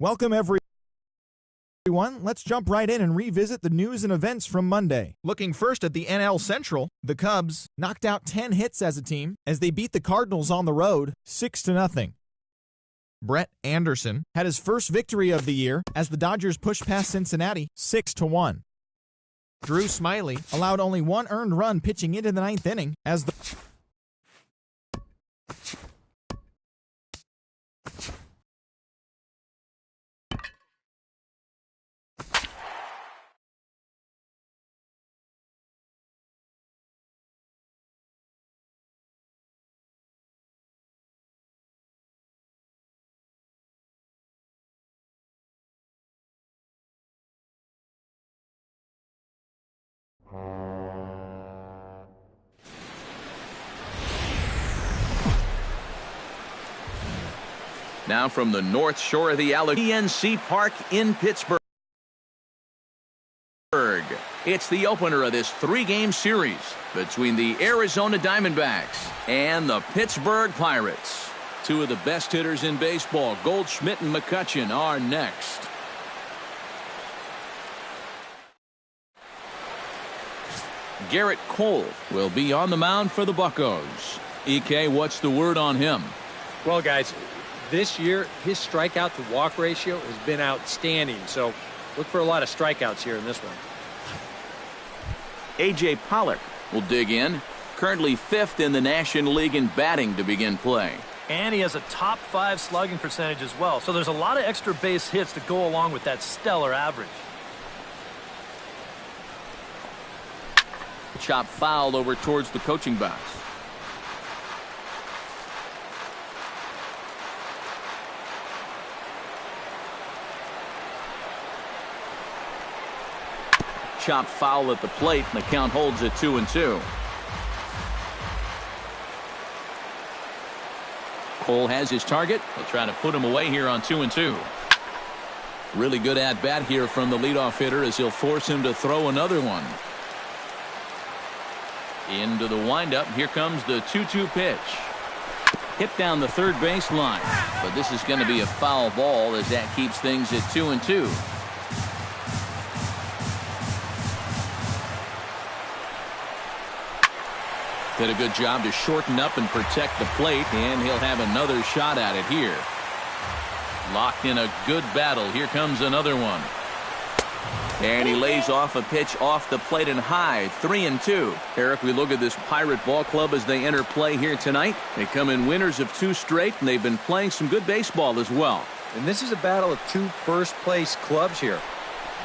Welcome everyone. Let's jump right in and revisit the news and events from Monday. Looking first at the NL Central, the Cubs knocked out 10 hits as a team as they beat the Cardinals on the road 6-0. Brett Anderson had his first victory of the year as the Dodgers pushed past Cincinnati 6-1. Drew Smyly allowed only one earned run pitching into the ninth inning as the Now from the north shore of the PNC Park in Pittsburgh. It's the opener of this three-game series between the Arizona Diamondbacks and the Pittsburgh Pirates. Two of the best hitters in baseball, Goldschmidt and McCutchen, are next. Garrett Cole will be on the mound for the Buccos. EK, what's the word on him? Well, guys, this year, his strikeout to walk ratio has been outstanding. So look for a lot of strikeouts here in this one. A.J. Pollock will dig in. Currently 5th in the National League in batting to begin play. And he has a top 5 slugging percentage as well. So there's a lot of extra base hits to go along with that stellar average. Chop foul over towards the coaching box. Chop foul at the plate, and the count holds at 2-2. Cole has his target. He'll try to put him away here on 2-2. Really good at bat here from the leadoff hitter as he'll force him to throw another one. Into the windup. Here comes the 2-2 pitch. Hit down the third base line, but this is going to be a foul ball as that keeps things at 2-2. Did a good job to shorten up and protect the plate, and he'll have another shot at it here. Locked in a good battle. Here comes another one. And he lays off a pitch off the plate and high. 3-2. Eric, we look at this Pirate ball club as they enter play here tonight. They come in winners of 2 straight, and they've been playing some good baseball as well. And this is a battle of 2 first-place clubs here.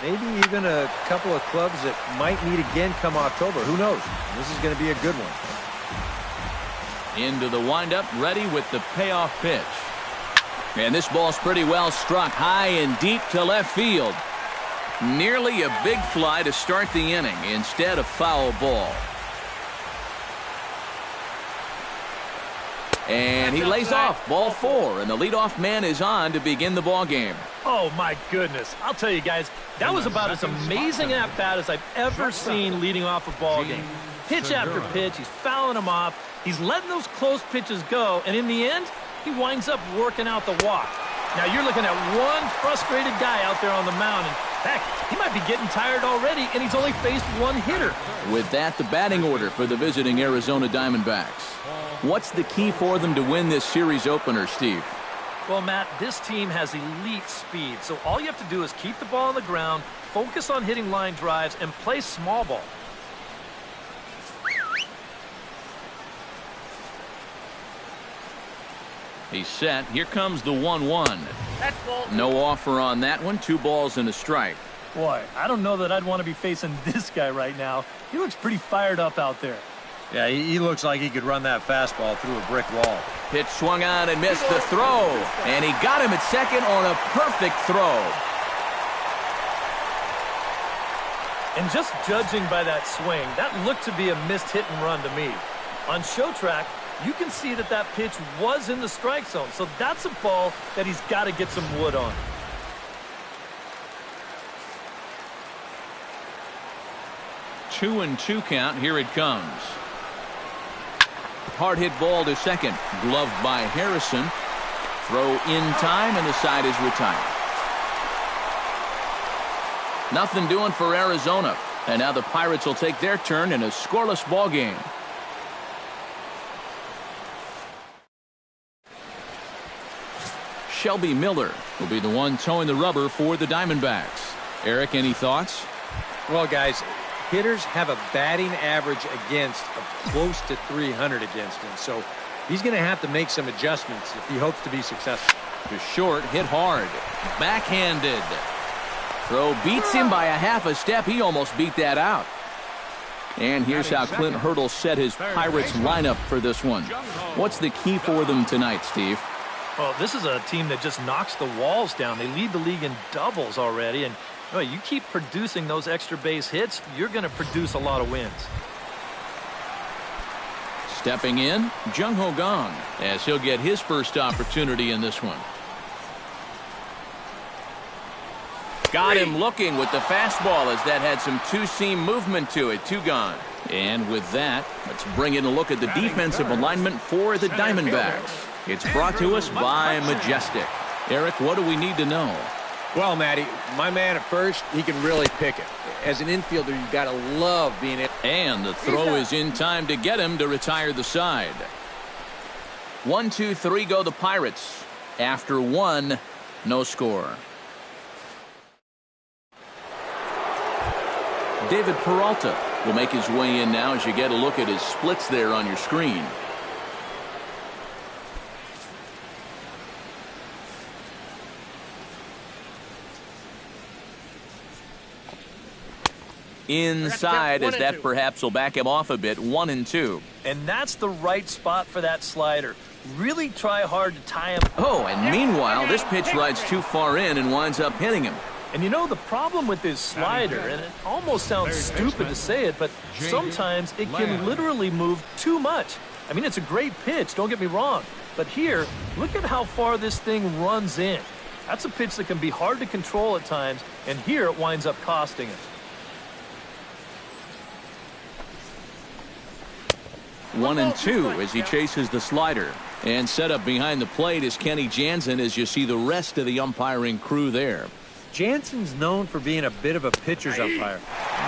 Maybe even a couple of clubs that might meet again come October. Who knows? This is going to be a good one. Into the windup, ready with the payoff pitch. And this ball's pretty well struck high and deep to left field. Nearly a big fly to start the inning. Instead, a foul ball. And he lays off. Ball 4, and the leadoff man is on to begin the ball game. Oh, my goodness. I'll tell you guys, that was about as amazing an at-bat as I've ever seen leading off a ball game. Pitch after pitch, he's fouling them off. He's letting those close pitches go, and in the end, he winds up working out the walk. Now you're looking at one frustrated guy out there on the mound, and heck, he might be getting tired already, and he's only faced one hitter. With that, the batting order for the visiting Arizona Diamondbacks. What's the key for them to win this series opener, Steve? Well, Matt, this team has elite speed, so all you have to do is keep the ball on the ground, focus on hitting line drives, and play small ball. He's set. Here comes the 1-1. No offer on that one. 2 balls and a strike. Boy, I don't know that I'd want to be facing this guy right now. He looks pretty fired up out there. Yeah, he looks like he could run that fastball through a brick wall. Pitch swung on and missed the throw. And he got him at second on a perfect throw. And just judging by that swing, that looked to be a missed hit and run to me. On show track, you can see that that pitch was in the strike zone. So that's a ball that he's got to get some wood on. Two and 2 count. Here it comes. Hard hit ball to second. Gloved by Harrison. Throw in time, and the side is retired. Nothing doing for Arizona. And now the Pirates will take their turn in a scoreless ball game. Shelby Miller will be the one towing the rubber for the Diamondbacks. Eric, any thoughts? Well, guys, hitters have a batting average against of close to 300 against him. So he's going to have to make some adjustments if he hopes to be successful. To short, hit hard. Backhanded. Throw beats him by a half a step. He almost beat that out. And here's how Clint Hurdle set his Pirates lineup for this one. What's the key for them tonight, Steve? Well, this is a team that just knocks the walls down. They lead the league in doubles already. And you keep producing those extra base hits, you're going to produce a lot of wins. Stepping in, Jung-Ho Kang, as he'll get his first opportunity in this one. Got him looking with the fastball as that had some two-seam movement to it. 2 gone. And with that, let's bring in a look at the defensive alignment for the Diamondbacks. It's brought to us by Majestic. Eric, what do we need to know? Well, Matty, my man at first, he can really pick it. As an infielder, you've got to love being it. And the throw is in time to get him to retire the side. 1, 2, 3 go the Pirates. After 1, no score. David Peralta will make his way in now as you get a look at his splits there on your screen. Inside, as that perhaps will back him off a bit. 1 and 2. And that's the right spot for that slider. Really try hard to tie him. Oh, and meanwhile, this pitch rides too far in and winds up hitting him. And the problem with his slider, and it almost sounds stupid to say it, but sometimes it can literally move too much. I mean, it's a great pitch, don't get me wrong. But here, look at how far this thing runs in. That's a pitch that can be hard to control at times, and here it winds up costing him. 1 and 2 as he chases the slider. And set up behind the plate is Kenny Jansen as you see the rest of the umpiring crew there. Jansen's known for being a bit of a pitcher's umpire.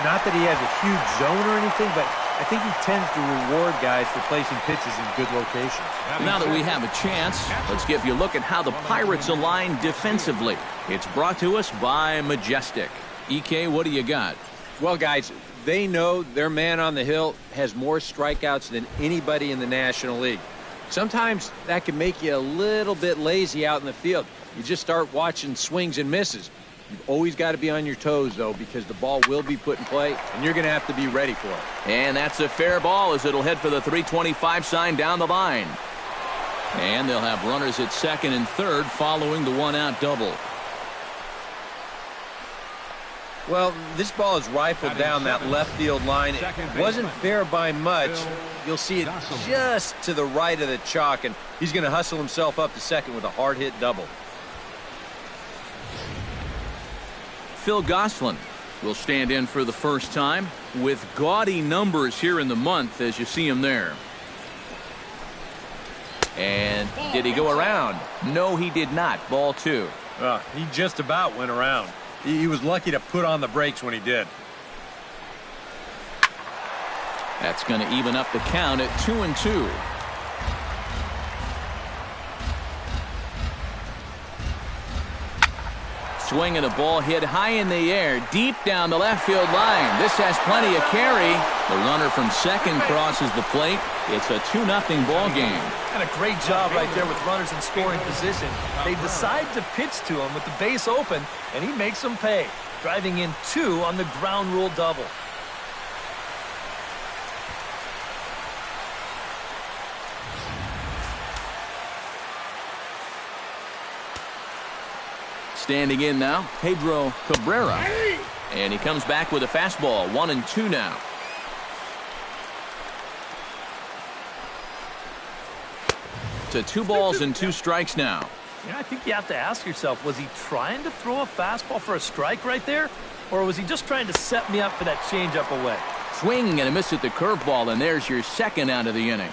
Not that he has a huge zone or anything, but I think he tends to reward guys for placing pitches in good locations. Now that we have a chance, let's give you a look at how the Pirates align defensively. It's brought to us by Majestic. EK, what do you got? Well, guys, they know their man on the hill has more strikeouts than anybody in the National League. Sometimes that can make you a little bit lazy out in the field. You just start watching swings and misses. You've always got to be on your toes, though, because the ball will be put in play, and you're going to have to be ready for it. And that's a fair ball as it'll head for the 325 sign down the line. And they'll have runners at second and third following the one-out double. Well, this ball is rifled down that left field line. It wasn't fair by much. You'll see it just to the right of the chalk, and he's going to hustle himself up to second with a hard-hit double. Phil Gosselin will stand in for the first time with gaudy numbers here in the month as you see him there. And did he go around? No, he did not. Ball 2. He just about went around. He was lucky to put on the brakes when he did. That's going to even up the count at 2-2. Swing and a ball hit high in the air, deep down the left field line. This has plenty of carry. The runner from second crosses the plate. It's a 2-0 ball game. And a great job right there with runners in scoring position. They decide to pitch to him with the base open, and he makes them pay, driving in 2 on the ground rule double. Standing in now, Pedro Cabrera. And he comes back with a fastball. 1-2 now. To 2 balls and 2 strikes now. I think you have to ask yourself, was he trying to throw a fastball for a strike right there? Or was he just trying to set me up for that changeup away? Swing and a miss at the curveball, and there's your second out of the inning.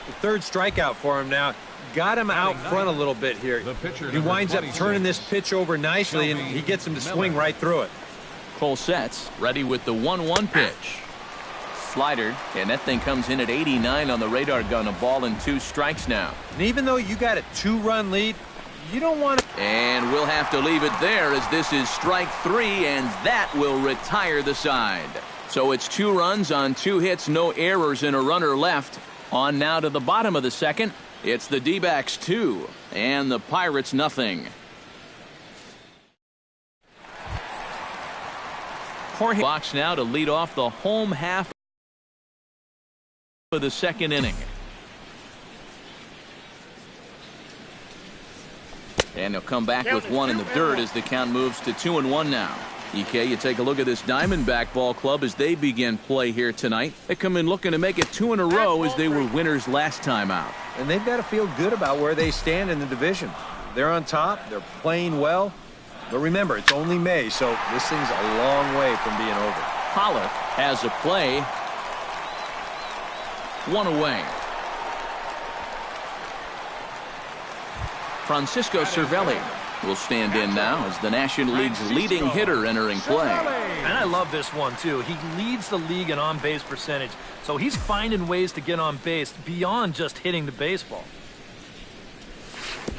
The third strikeout for him now. Got him out front a little bit here. He winds up turning this pitch over nicely, and he gets him to swing right through it. Cole sets, ready with the 1-1 pitch. Slider, and that thing comes in at 89 on the radar gun. A ball and 2 strikes now. And even though you got a 2-run lead, you don't want to. And we'll have to leave it there as this is strike 3, and that will retire the side. So it's 2 runs on 2 hits, no errors, and a runner left. On now to the bottom of the second. It's the D-backs 2 and the Pirates nothing. Jorge box now to lead off the home half of the second inning. And they'll come back with 1 in the dirt as the count moves to 2-1 now. EK, you take a look at this Diamondback ball club as they begin play here tonight. They come in looking to make it 2 in a row as they were winners last time out. And they've got to feel good about where they stand in the division. They're on top. They're playing well. But remember, it's only May, so this thing's a long way from being over. Pollock has a play. 1 away. Francisco Cervelli will stand in now as the National League's leading hitter entering play. And I love this one, too. He leads the league in on-base percentage, so he's finding ways to get on base beyond just hitting the baseball.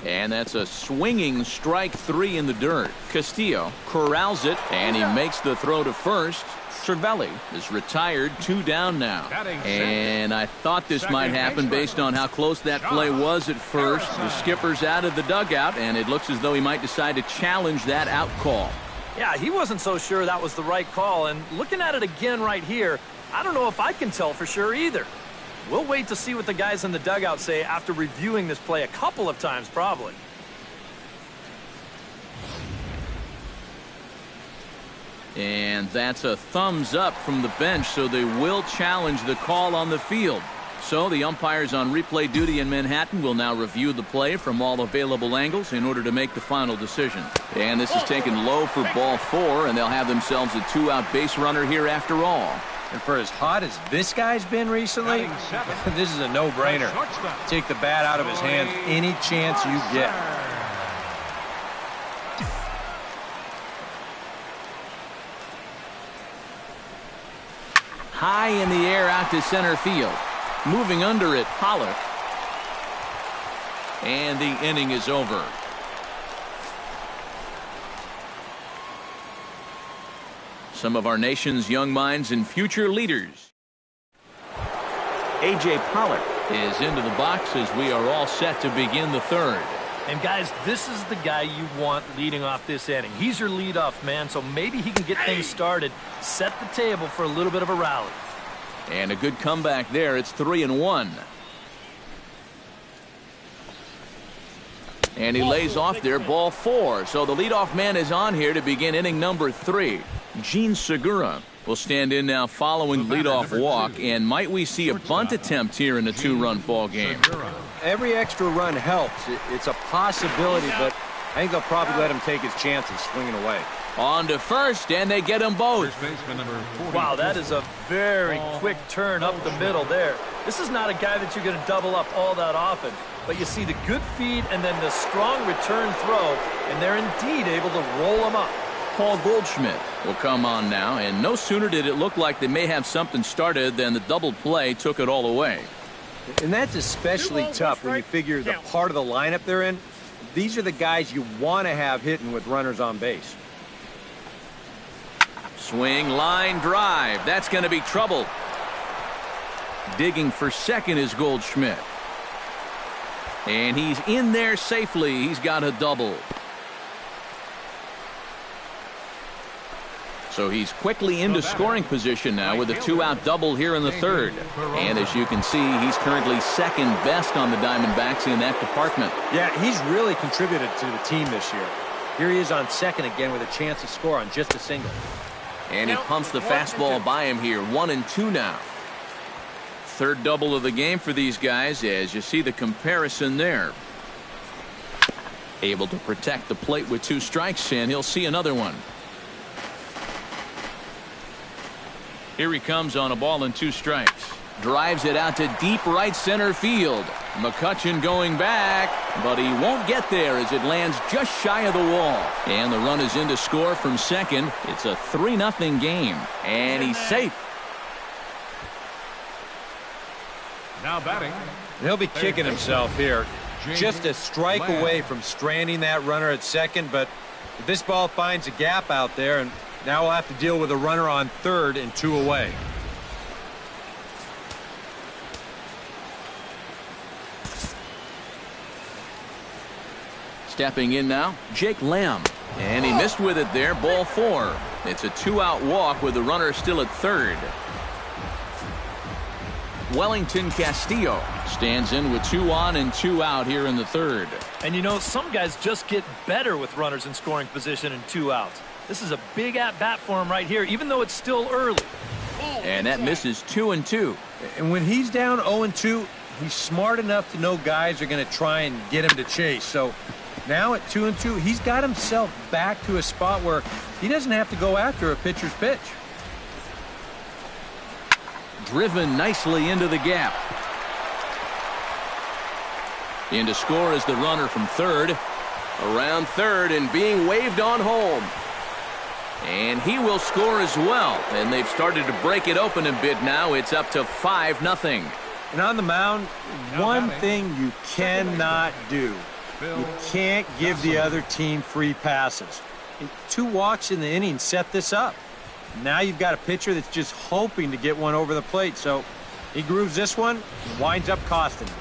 And that's a swinging strike 3 in the dirt. Castillo corrals it, and he makes the throw to first. Cervelli is retired, 2 down now. And I thought this might happen based on how close that play was at first. The skipper's out of the dugout, and it looks as though he might decide to challenge that out call. Yeah, he wasn't so sure that was the right call, and looking at it again right here, I don't know if I can tell for sure either. We'll wait to see what the guys in the dugout say after reviewing this play a couple of times probably. And that's a thumbs up from the bench, so they will challenge the call on the field. So the umpires on replay duty in Manhattan will now review the play from all available angles in order to make the final decision. And this is taken low for ball 4, and they'll have themselves a 2-out base runner here after all. And for as hot as this guy's been recently, this is a no-brainer. Take the bat out of his hands any chance you get. High in the air out to center field. Moving under it, Pollock. And the inning is over. Some of our nation's young minds and future leaders. A.J. Pollock is into the box as we are all set to begin the third. And guys, this is the guy you want leading off this inning. He's your leadoff man, so maybe he can get things started, set the table for a little bit of a rally. And a good comeback there. It's 3-1. And he lays off there, ball 4. So the leadoff man is on here to begin inning number 3. Gene Segura will stand in now following the leadoff walk. And might we see a bunt attempt here in a 2-run ball game? Every extra run helps. It's a possibility, but I think they'll probably let him take his chances swinging away. On to first, and they get them both. Wow, that is a very quick turn up the middle there. This is not a guy that you're going to double up all that often. But you see the good feed and then the strong return throw, and they're indeed able to roll him up. Paul Goldschmidt will come on now, and no sooner did it look like they may have something started than the double play took it all away. And that's especially tough when you figure the part of the lineup they're in. These are the guys you want to have hitting with runners on base. Swing, line, drive. That's going to be trouble. Digging for second is Goldschmidt. And he's in there safely. He's got a double. So he's quickly into scoring position now with a 2-out double here in the third. And as you can see, he's currently second best on the Diamondbacks in that department. Yeah, he's really contributed to the team this year. Here he is on second again with a chance to score on just a single. And he pumps the fastball by him here. 1-2 now. Third double of the game for these guys as you see the comparison there. Able to protect the plate with 2 strikes, and he'll see another one. Here he comes on a ball and 2 strikes. Drives it out to deep right center field. McCutchen going back, but he won't get there as it lands just shy of the wall. And the run is in to score from second. It's a 3-0 game, and he's safe. Now batting. He'll be kicking himself here. Just a strike away from stranding that runner at second, but this ball finds a gap out there, and now we'll have to deal with a runner on third and 2 away. Stepping in now, Jake Lamb. And he missed with it there, ball 4. It's a 2-out walk with the runner still at third. Wellington Castillo stands in with 2 on and 2 out here in the third. And you know, some guys just get better with runners in scoring position and 2 outs. This is a big at-bat for him right here, even though it's still early. And that misses 2-2. And when he's down 0-2, he's smart enough to know guys are going to try and get him to chase. So now at 2-2, he's got himself back to a spot where he doesn't have to go after a pitcher's pitch. Driven nicely into the gap. In to score is the runner from third. Around third and being waved on home. And he will score as well. And they've started to break it open a bit now. It's up to 5-0. And on the mound, one thing you cannot do. You can't give the other team free passes. 2 walks in the inning set this up. Now you've got a pitcher that's just hoping to get one over the plate. So he grooves this one and winds up costing him.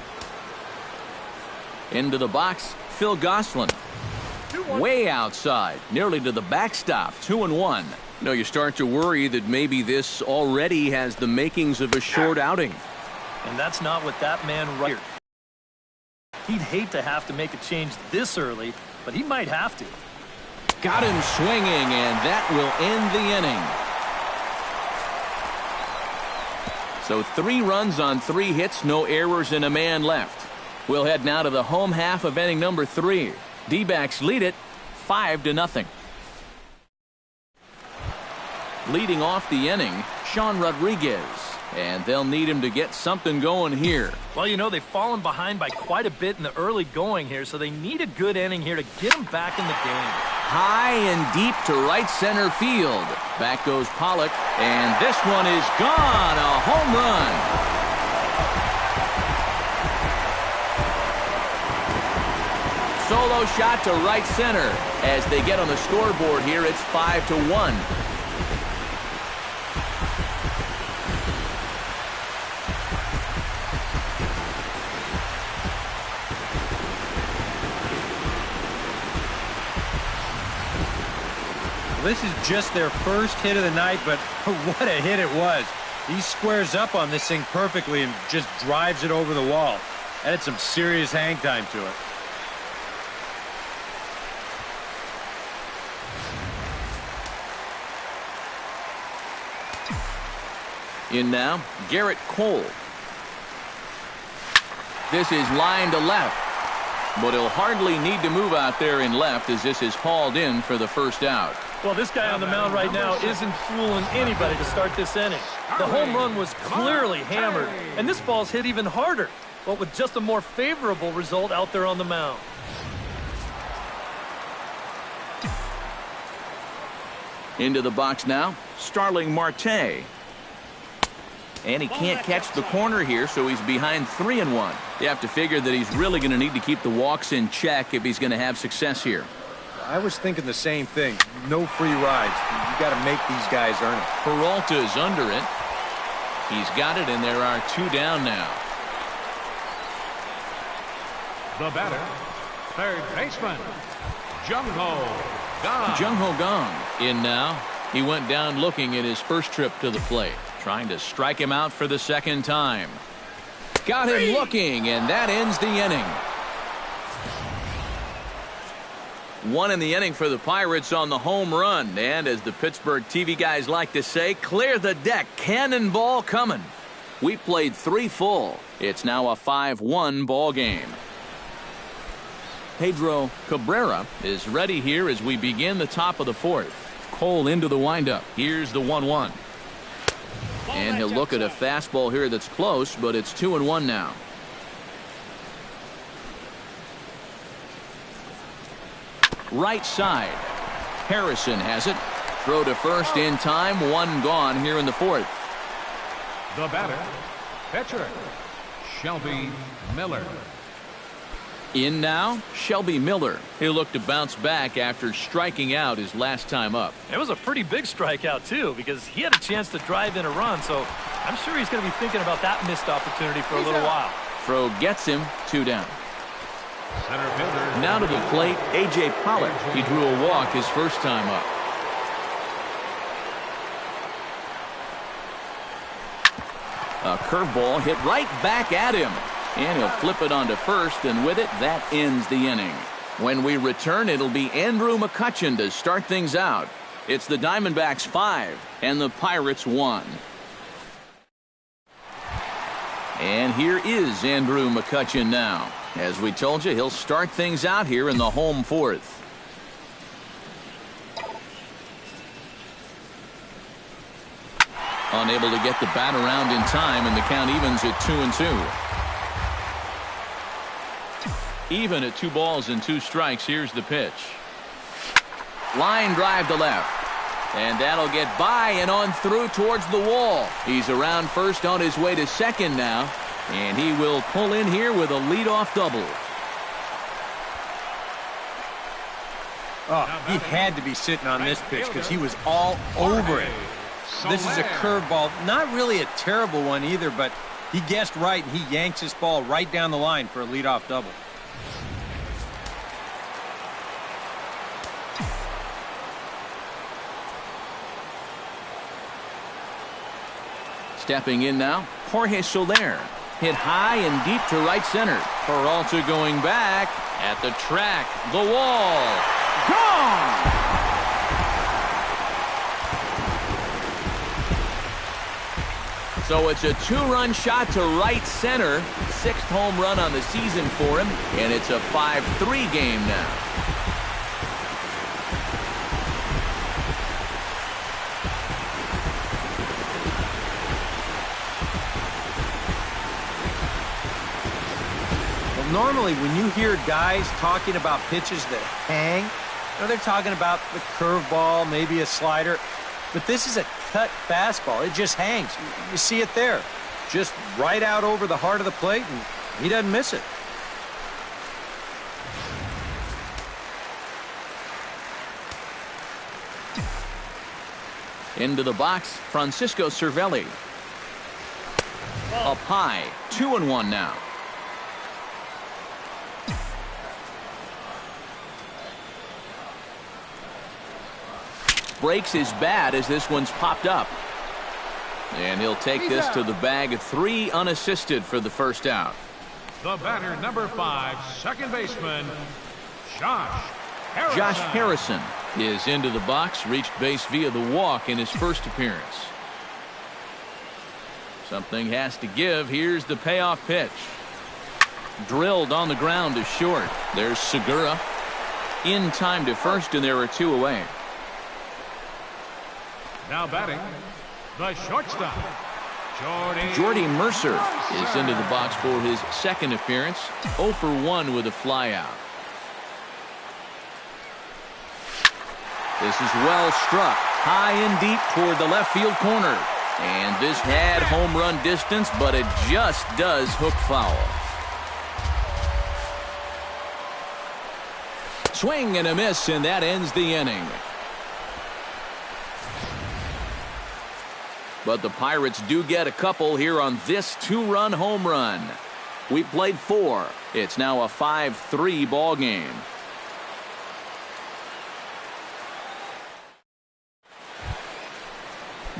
Into the box, Phil Gosselin. Way outside, nearly to the backstop, 2-1. You know, you start to worry that maybe this already has the makings of a short outing. And that's not what that man right here. He'd hate to have to make a change this early, but he might have to. Got him swinging, and that will end the inning. So 3 runs on 3 hits, no errors, and a man left. We'll head now to the home half of inning number 3. D-backs lead it 5-0. Leading off the inning, Sean Rodriguez. And they'll need him to get something going here. Well, you know, they've fallen behind by quite a bit in the early going here, so they need a good inning here to get them back in the game. High and deep to right center field. Back goes Pollock, and this one is gone. A home run. Solo shot to right center. As they get on the scoreboard here, it's 5-1. This is just their first hit of the night, but what a hit it was. He squares up on this thing perfectly and just drives it over the wall. That had some serious hang time to it. In now, Garrett Cole. This is line to left, but he'll hardly need to move out there in left as this is hauled in for the first out. Well, this guy on the mound right now isn't fooling anybody to start this inning. The home run was clearly hammered, and this ball's hit even harder, but with just a more favorable result out there on the mound. Into the box now, Starling Marte. And he can't catch the corner here, so he's behind 3-1. You have to figure that he's really going to need to keep the walks in check if he's going to have success here. I was thinking the same thing. No free rides. You got to make these guys earn it. Peralta is under it. He's got it, and there are 2 down now. The batter, third baseman, Jung-Ho Kang. Jung-Ho Kang in now. He went down looking at his first trip to the plate. Trying to strike him out for the second time. Got him looking, and that ends the inning. 1 in the inning for the Pirates on the home run. And as the Pittsburgh TV guys like to say, clear the deck. Cannonball coming. We played 3 full. It's now a 5-1 ball game. Pedro Cabrera is ready here as we begin the top of the 4th. Cole into the windup. Here's the 1-1. And he'll look at a fastball here that's close, but it's 2-1 now. right side. Harrison has it. Throw to first in time. One gone here in the fourth. The batter, pitcher, Shelby Miller. In now, Shelby Miller. He'll look to bounce back after striking out his last time up. It was a pretty big strikeout, too, because he had a chance to drive in a run, so I'm sure he's going to be thinking about that missed opportunity for a little while. Throw gets him, 2 down. Center fielder. Now to the plate, A.J. Pollock. He drew a walk his first time up. A curveball hit right back at him. And he'll flip it onto first, and with it, that ends the inning. When we return, it'll be Andrew McCutchen to start things out. It's the Diamondbacks 5 and the Pirates 1. And here is Andrew McCutchen now. As we told you, he'll start things out here in the home fourth. Unable to get the bat around in time, and the count evens at 2-2. Even at 2 balls and 2 strikes. Here's the pitch. Line drive to left. And that'll get by and on through towards the wall. He's around first on his way to second now. And he will pull in here with a leadoff double. Oh, he had to be sitting on this pitch because he was all over it. This is a curveball. Not really a terrible one either, but he guessed right, and he yanks this ball right down the line for a leadoff double. Stepping in now, Jorge Soler. Hit high and deep to right center. Peralta going back at the track. The wall. Gone! So it's a 2-run shot to right center. 6th home run on the season for him. And it's a 5-3 game now. Normally, when you hear guys talking about pitches that hang, they're talking about the curveball, maybe a slider. But this is a cut fastball. It just hangs. You see it there. Just right out over the heart of the plate, and he doesn't miss it. Into the box, Francisco Cervelli. Up high, 2-1 now. Breaks his bat as this one's popped up. And he'll take this to the bag. 3 unassisted for the first out. The batter, number 5, second baseman, Josh Harrison. Josh Harrison is into the box. Reached base via the walk in his first appearance. Something has to give. Here's the payoff pitch. Drilled on the ground to short. There's Segura. In time to first, and there are 2 away. Now batting, the shortstop, Jordy Mercer is into the box for his second appearance. 0 for 1 with a flyout. This is well struck. High and deep toward the left field corner. And this had home run distance, but it just does hook foul. Swing and a miss, and that ends the inning. But the Pirates do get a couple here on this 2-run home run. We played 4. It's now a 5-3 ball game.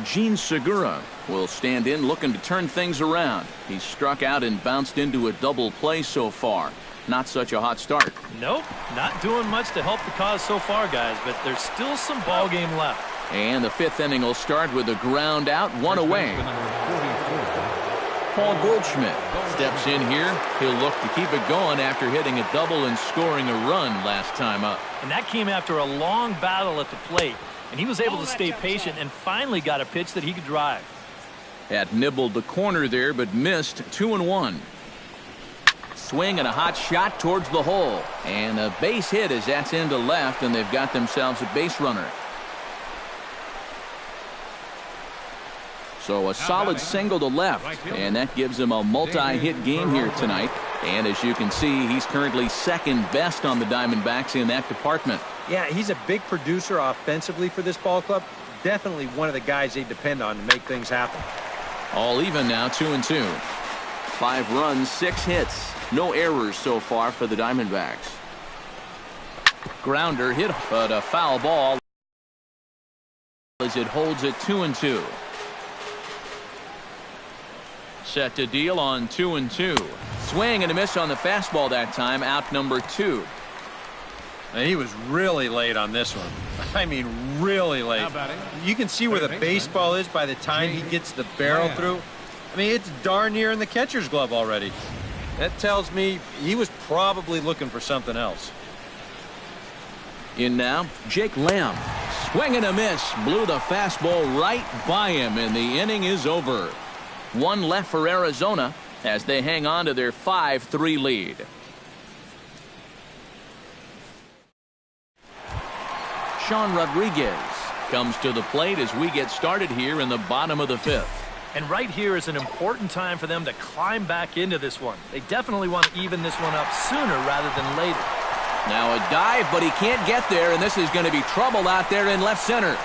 Gene Segura will stand in looking to turn things around. He struck out and bounced into a double play so far. Not such a hot start. Nope, not doing much to help the cause so far, guys, but there's still some ball game left. And the 5th inning will start with a ground out, 1 away. Paul Goldschmidt steps in here. He'll look to keep it going after hitting a double and scoring a run last time up. And that came after a long battle at the plate. And he was able to stay patient and finally got a pitch that he could drive. Had nibbled the corner there, but missed. 2-1. swing and a hot shot towards the hole. And a base hit as that's into left, and they've got themselves a base runner. So a solid single to left, and that gives him a multi-hit game here tonight. And as you can see, he's currently second best on the Diamondbacks in that department. Yeah, he's a big producer offensively for this ball club. Definitely one of the guys they depend on to make things happen. All even now, 2-2. 5 runs, 6 hits. No errors so far for the Diamondbacks. Grounder hit, but a foul ball as it holds it 2-2. Set to deal on 2-2. Swing and a miss on the fastball that time. Out number 2. And he was really late on this one. I mean, really late. You can see where the baseball is by the time he gets the barrel through. I mean, it's darn near in the catcher's glove already. That tells me he was probably looking for something else. In now, Jake Lamb. Swing and a miss. Blew the fastball right by him, and the inning is over. 1 left for Arizona as they hang on to their 5-3 lead. Sean Rodriguez comes to the plate as we get started here in the bottom of the 5th. And right here is an important time for them to climb back into this one. They definitely want to even this one up sooner rather than later. Now a dive, but he can't get there, and this is going to be trouble out there in left center.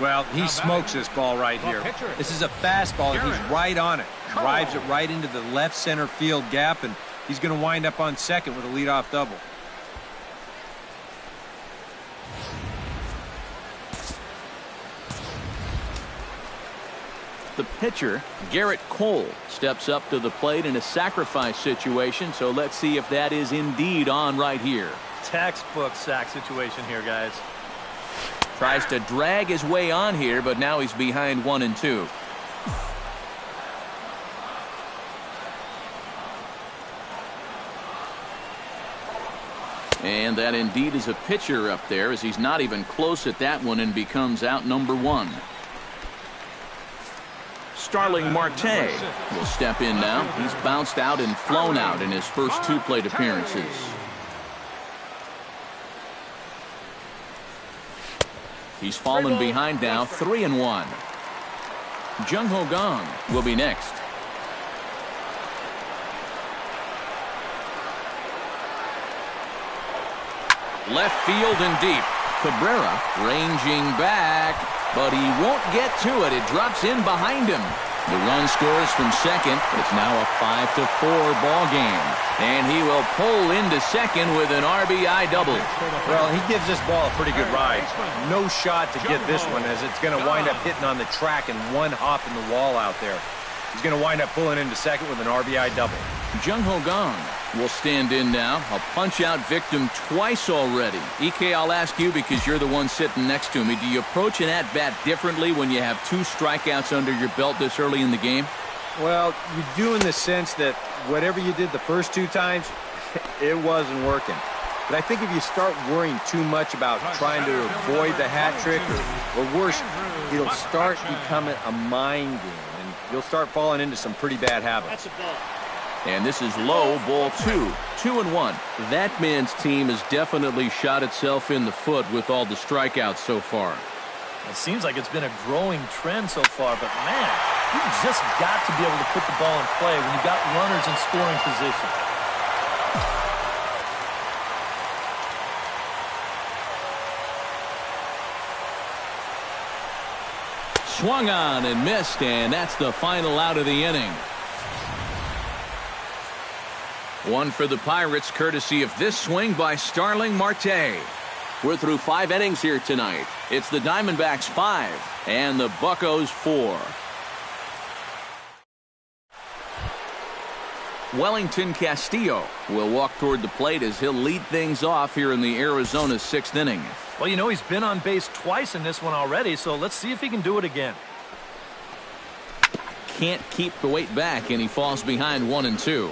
Well, he smokes this ball right here. This is a fastball, and he's right on it. Drives it right into the left center field gap, and he's going to wind up on second with a leadoff double. The pitcher, Garrett Cole, steps up to the plate in a sacrifice situation, so let's see if that is indeed on right here. Textbook sack situation here, guys. Tries to drag his way on here, but now he's behind 1-2. And that indeed is a pitcher up there, as he's not even close at that one and becomes out number 1. Starling Marte will step in now. He's bounced out and flown out in his first 2 plate appearances. He's fallen behind now, 3-1. Jung Ho Gong will be next. Left field and deep. Cabrera ranging back, but he won't get to it. It drops in behind him. The run scores from second. It's now a 5-4 ball game. And he will pull into second with an RBI double. Well, he gives this ball a pretty good ride. No shot to get this one, as it's going to wind up hitting on the track and one hop in the wall out there. He's going to wind up pulling into second with an RBI double. Jung Ho Gong will stand in now. A punch-out victim twice already. EK, I'll ask you because you're the one sitting next to me. Do you approach an at-bat differently when you have 2 strikeouts under your belt this early in the game? Well, you do in the sense that whatever you did the first 2 times, it wasn't working. But I think if you start worrying too much about trying to avoid the hat trick, or worse, it'll start becoming a mind game, and you'll start falling into some pretty bad habits. And this is low, ball 2. 2-1. That man's team has definitely shot itself in the foot with all the strikeouts so far. It seems like it's been a growing trend so far, but man, you've just got to be able to put the ball in play when you've got runners in scoring position. Swung on and missed, and that's the final out of the inning. One for the Pirates, courtesy of this swing by Starling Marte. We're through 5 innings here tonight. It's the Diamondbacks 5 and the Buccos 4. Wellington Castillo will walk toward the plate as he'll lead things off here in the Arizona 6th inning. Well, you know, he's been on base twice in this one already, so let's see if he can do it again. Can't keep the weight back, and he falls behind 1-2.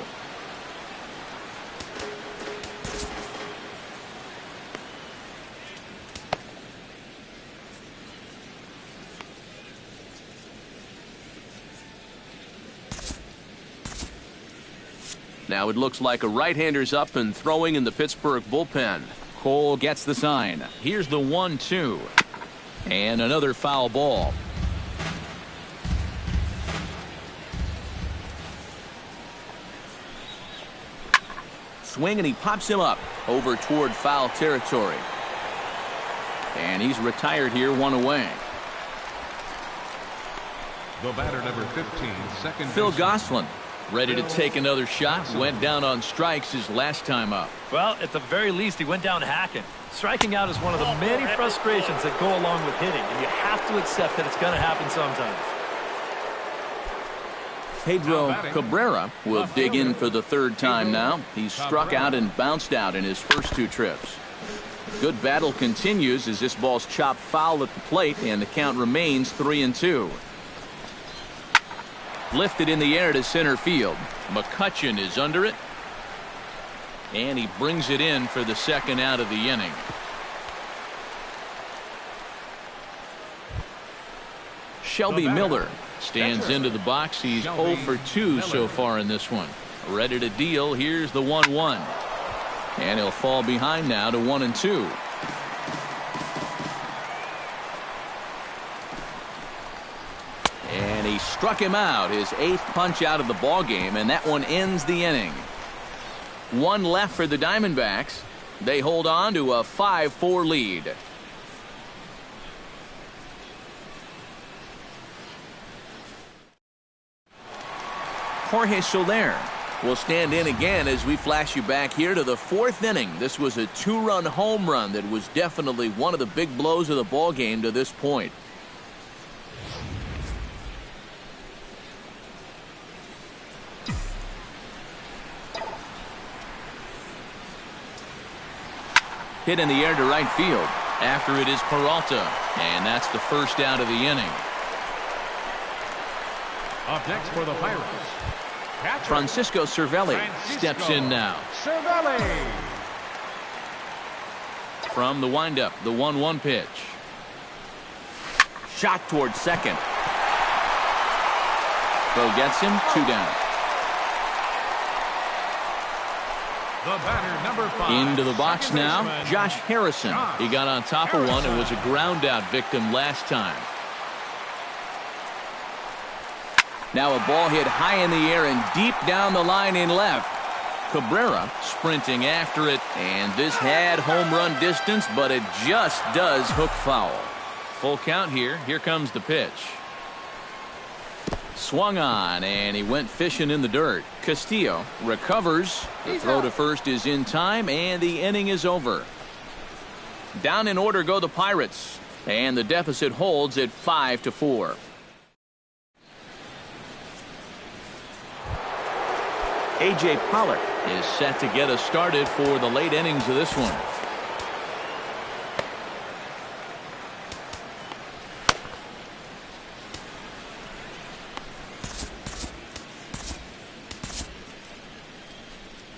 Now it looks like a right-hander's up and throwing in the Pittsburgh bullpen. Cole gets the sign. Here's the 1-2. And another foul ball. Swing, and he pops him up over toward foul territory. And he's retired here, one away. The batter, number 15, second Phil baseman. Gosselin, ready to take another shot. Went down on strikes his last time up. Well, at the very least, he went down hacking. Striking out is one of the many frustrations that go along with hitting, and you have to accept that it's going to happen sometimes. Pedro Cabrera will dig in for the third time now. He's struck out and bounced out in his first two trips. Good battle continues as this ball's chopped foul at the plate, and the count remains 3-2. Lifted in the air to center field. McCutchen is under it. And he brings it in for the second out of the inning. Shelby Miller stands into the box. He's 0 for 2 so far in this one. Ready to deal. Here's the 1-1. And he'll fall behind now to 1-2. And he struck him out, his 8th punch out of the ball game, and that one ends the inning. One left for the Diamondbacks. They hold on to a 5-4 lead. Jorge Soler will stand in again as we flash you back here to the 4th inning. This was a 2-run home run that was definitely one of the big blows of the ball game to this point. Hit in the air to right field. After it is Peralta, and that's the first out of the inning. Up next for the Pirates, catcher Francisco Cervelli steps in now. Cervelli. From the windup, the 1-1 pitch. Shot towards second. Throw gets him, 2 down. The batter, number 5. Into the box second now, baseman, Josh Harrison. He got on top of one and was a ground out victim last time. Now a ball hit high in the air and deep down the line in left. Cabrera sprinting after it, and this had home run distance, but it just does hook foul. Full count here. Here comes the pitch. Swung on, and he went fishing in the dirt. Castillo recovers. The throw to first is in time, and the inning is over. Down in order go the Pirates, and the deficit holds at 5-4. A.J. Pollock is set to get us started for the late innings of this one.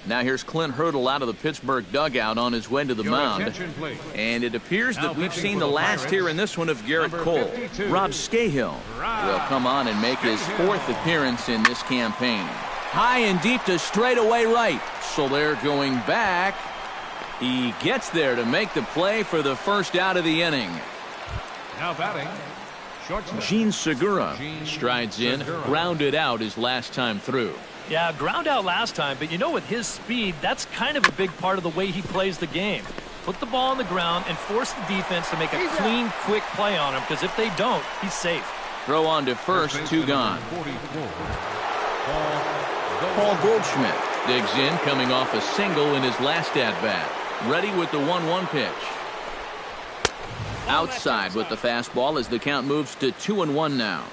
Now here's Clint Hurdle out of the Pittsburgh dugout on his way to the mound. And it appears that we've seen the last here in this one of Garrett Cole. Rob Scahill will come on and make his 4th appearance in this campaign. High and deep to straightaway right. Soler going back. He gets there to make the play for the first out of the inning. Now batting, shortstop Gene Segura strides in, grounded out his last time through. Yeah, ground out last time, but you know, with his speed, that's kind of a big part of the way he plays the game. Put the ball on the ground and force the defense to make a clean, quick play on him, because if they don't, he's safe. Throw on to first, 2 gone. Paul Goldschmidt digs in, coming off a single in his last at-bat. Ready with the 1-1 pitch. Outside with the fastball as the count moves to 2-1 now.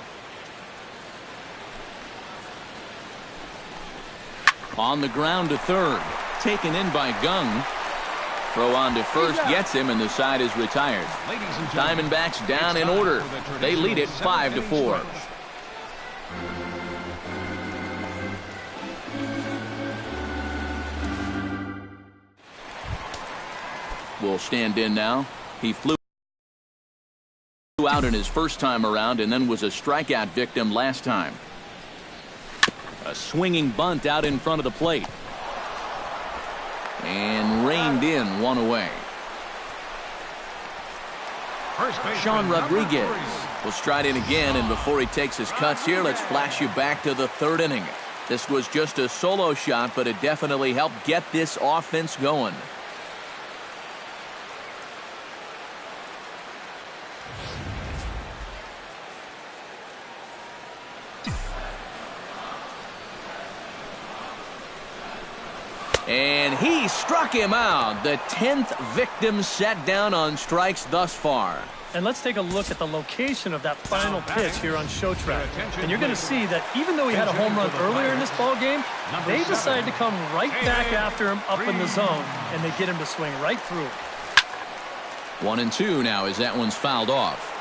On the ground to third. Taken in by Gung. Throw on to first gets him, and the side is retired. Diamondbacks down in order. They lead it 5-4. Will stand in now. He flew out in his first time around and then was a strikeout victim last time. A swinging bunt out in front of the plate. And reined in, one away. Sean Rodriguez will stride in again, and before he takes his cuts here, let's flash you back to the third inning. This was just a solo shot, but it definitely helped get this offense going. And he struck him out. The 10th victim set down on strikes thus far. And let's take a look at the location of that final pitch here on Show Track. And you're going to see that even though he had a home run earlier in this ball game, they decide to come right back after him up in the zone, and they get him to swing right through. 1-2 now as that one's fouled off.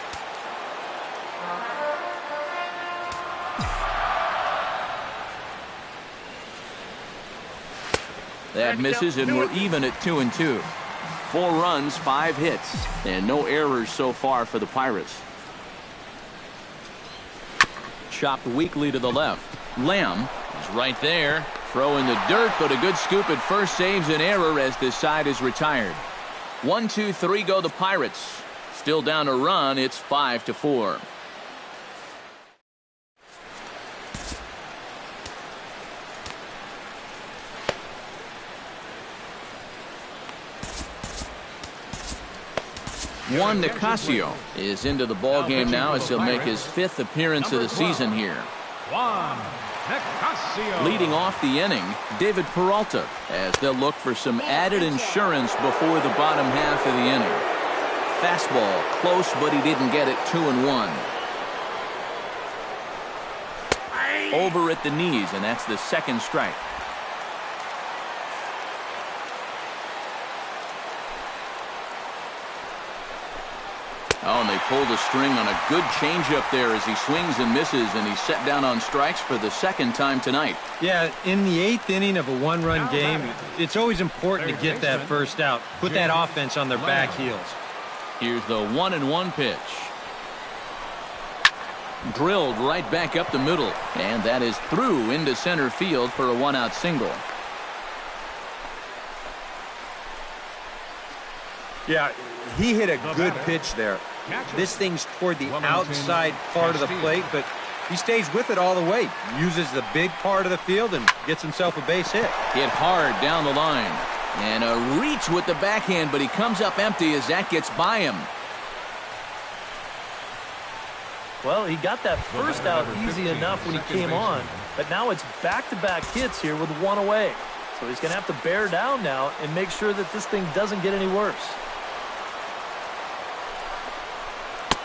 That misses, and we're even at 2-2. 4 runs, 5 hits, and no errors so far for the Pirates. Chopped weakly to the left. Lamb is right there. Throw in the dirt, but a good scoop at first saves an error as this side is retired. 1-2-3 go the Pirates. Still down a run. It's 5-4. Juan Nicasio is into the ball game now as he'll make his 5th appearance of the season here. Juan Nicasio. Leading off the inning, David Peralta, as they'll look for some added insurance before the bottom half of the inning. Fastball close, but he didn't get it. 2-1. Over at the knees, and that's the second strike. Oh, and they pulled a string on a good changeup there as he swings and misses, and he's set down on strikes for the second time tonight. Yeah, in the 8th inning of a one-run game, it's always important to get that first out. Put that offense on their back heels. Here's the 1-1 pitch. Drilled right back up the middle, and that is through into center field for a 1-out single. Yeah, he hit a good pitch there. This thing's toward the outside part of the plate, but he stays with it all the way. Uses the big part of the field and gets himself a base hit. Hit hard down the line. And a reach with the backhand, but he comes up empty as that gets by him. Well, he got that first out easy enough when he came on, but now it's back-to-back hits here with 1 away. So he's going to have to bear down now and make sure that this thing doesn't get any worse.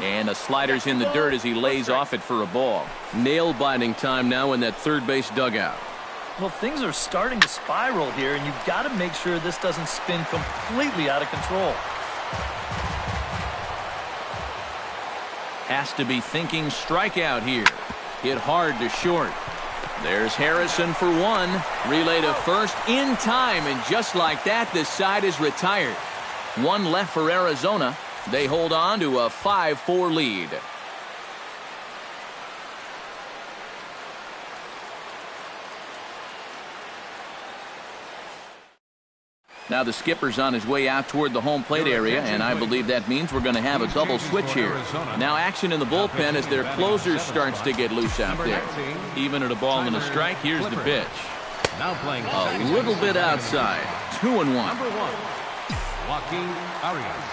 And the slider's in the dirt as he lays off it for a ball. Nail-biting time now in that third base dugout. Well, things are starting to spiral here, and you've got to make sure this doesn't spin completely out of control. Has to be thinking strikeout here. Hit hard to short. There's Harrison for 1. Relay to first in time, and just like that, the side is retired. 1 left for Arizona. They hold on to a 5-4 lead. Now the skipper's on his way out toward the home plate area, and I believe that means we're going to have a double switch here. Now action in the bullpen as their closer starts to get loose out there. Even at a ball and a strike, here's the pitch. Now playing a little bit outside. 2-1. Number 1, Joaquin Arias.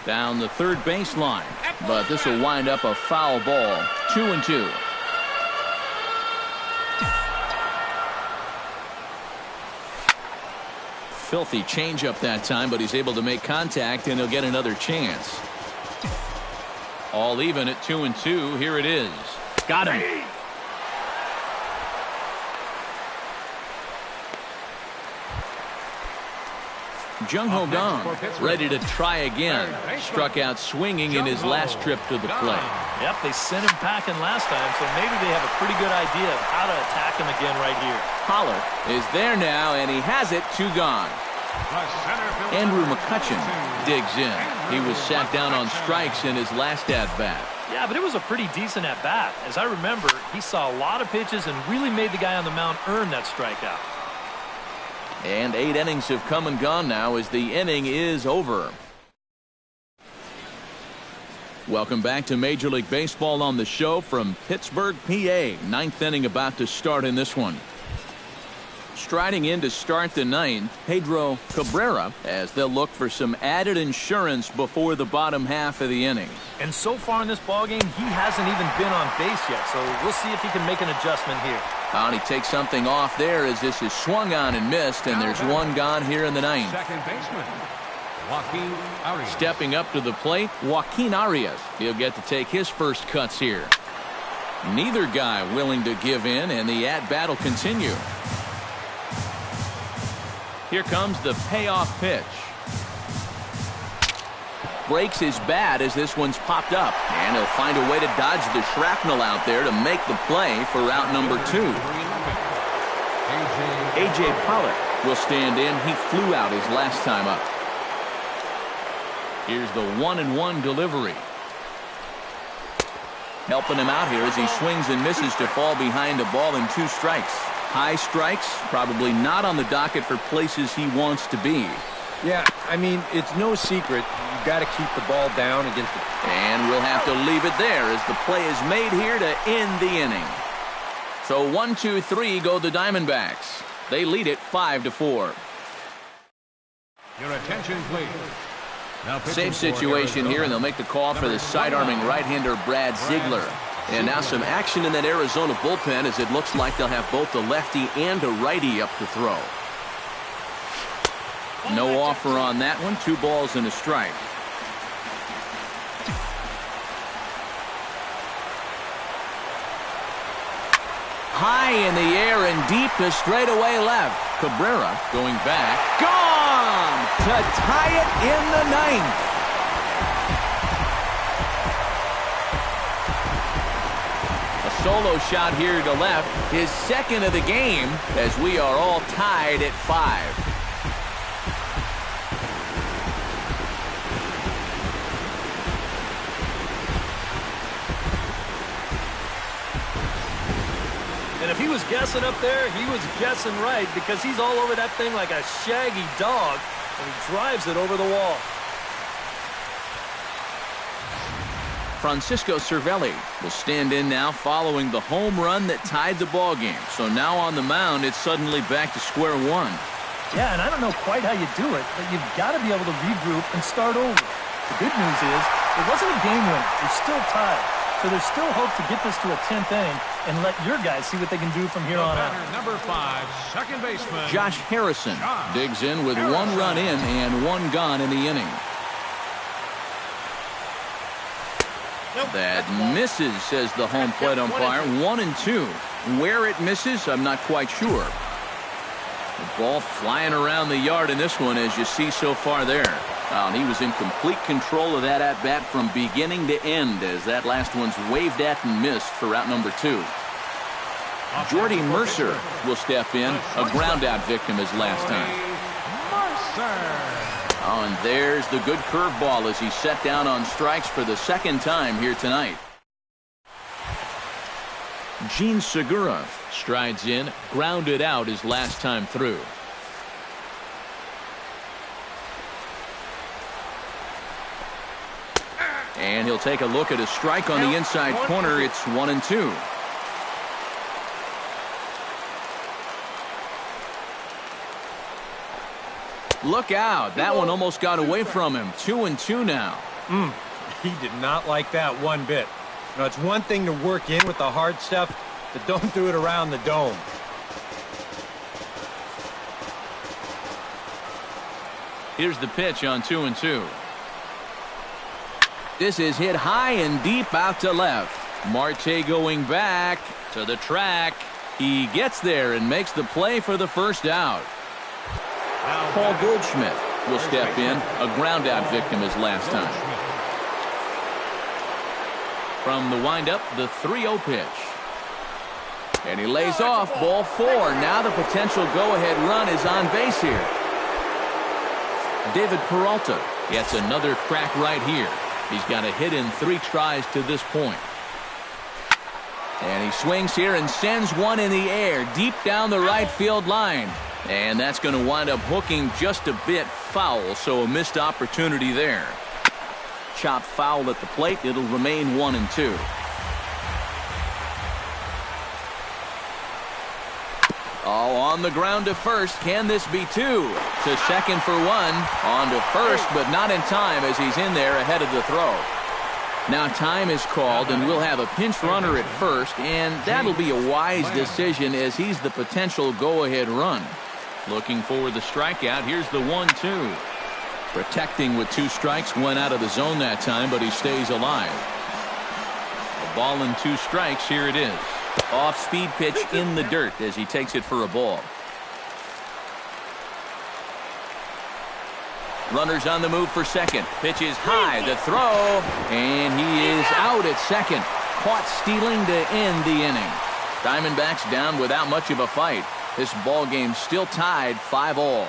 Down the third baseline, but this will wind up a foul ball. 2-2. Filthy changeup that time, but he's able to make contact, and he'll get another chance. All even at 2-2. Here it is. Got him. Jung Ho Dong ready to try again. Struck out swinging in his last trip to the plate. Yep, they sent him packing last time, so maybe they have a pretty good idea of how to attack him again right here. Holler is there now, and he has it. 2 gone. Andrew McCutcheon digs in. He was sat down on strikes in his last at-bat. Yeah, but it was a pretty decent at-bat. As I remember, he saw a lot of pitches and really made the guy on the mound earn that strikeout. And 8 innings have come and gone now as the inning is over. Welcome back to Major League Baseball on the show from Pittsburgh, PA. 9th inning about to start in this one. Striding in to start the 9th, Pedro Cabrera, as they'll look for some added insurance before the bottom half of the inning. And so far in this ballgame, he hasn't even been on base yet, so we'll see if he can make an adjustment here. And he takes something off there as this is swung on and missed, and there's one gone here in the 9th. Second baseman, Joaquin Arias. Stepping up to the plate, Joaquin Arias. He'll get to take his first cuts here. Neither guy willing to give in, and the at-bat will continue. Here comes the payoff pitch. Breaks his bat as this one's popped up. And he'll find a way to dodge the shrapnel out there to make the play for out number 2. A.J. Pollock will stand in. He flew out his last time up. Here's the 1-1 delivery. Helping him out here as he swings and misses to fall behind a ball and 2 strikes. High strikes, probably not on the docket for places he wants to be. Yeah, I mean, it's no secret. You've got to keep the ball down against the... And we'll have to leave it there as the play is made here to end the inning. So 1-2-3 go the Diamondbacks. They lead it 5-4. Your attention, please. Now Safe situation here, and they'll make the call for the side-arming right-hander Brad Ziegler. And now some action in that Arizona bullpen as it looks like they'll have both a lefty and a righty up to throw. No offer on that one. 2 balls and a strike. High in the air and deep to straightaway left. Cabrera going back. Gone to tie it in the 9th. Solo shot here to left, his second of the game, as we are all tied at 5. And if he was guessing up there, he was guessing right, because he's all over that thing like a shaggy dog, and he drives it over the wall. Francisco Cervelli will stand in now following the home run that tied the ball game. So now on the mound, it's suddenly back to square one. Yeah, and I don't know quite how you do it, but you've got to be able to regroup and start over. The good news is, it wasn't a game winner. You're still tied. So there's still hope to get this to a 10th inning and let your guys see what they can do from here on out. Number 5, second baseman, Josh Harrison digs in with 1 run in and 1 gone in the inning. That misses, says the home plate umpire. 1-2. Where it misses, I'm not quite sure. The ball flying around the yard in this one, as you see so far there. And he was in complete control of that at-bat from beginning to end, as that last one's waved at and missed for out number 2. Jordy Mercer will step in, a ground-out victim his last time. Oh, and there's the good curveball as he's set down on strikes for the 2nd time here tonight. Gene Segura strides in, grounded out his last time through. And he'll take a look at a strike on the inside corner. It's 1-2. Look out. That one almost got away from him. 2-2 now. He did not like that one bit. Now, it's one thing to work in with the hard stuff, but don't do it around the dome. Here's the pitch on 2-2. This is hit high and deep out to left. Marte going back to the track. He gets there and makes the play for the first out. Paul Goldschmidt will step in, a ground-out victim his last time. From the windup, the 3-0 pitch. And he lays off, ball 4. Now the potential go-ahead run is on base here. David Peralta gets another crack right here. He's got a hit in 3 tries to this point. And he swings here and sends one in the air deep down the right field line. And that's going to wind up hooking just a bit foul, so a missed opportunity there. Chop foul at the plate. It'll remain 1-2. Oh, on the ground to first. Can this be 2? To second for 1. On to first, but not in time as he's in there ahead of the throw. Now time is called, and we'll have a pinch runner at first, and that'll be a wise decision as he's the potential go-ahead run. Looking for the strikeout. Here's the 1-2. Protecting with 2 strikes. Went out of the zone that time, but he stays alive. A ball and 2 strikes. Here it is. Off-speed pitch in the dirt as he takes it for a ball. Runners on the move for second. Pitch is high. The throw. And he is out at second. Caught stealing to end the inning. Diamondbacks down without much of a fight. This ball game still tied 5-all.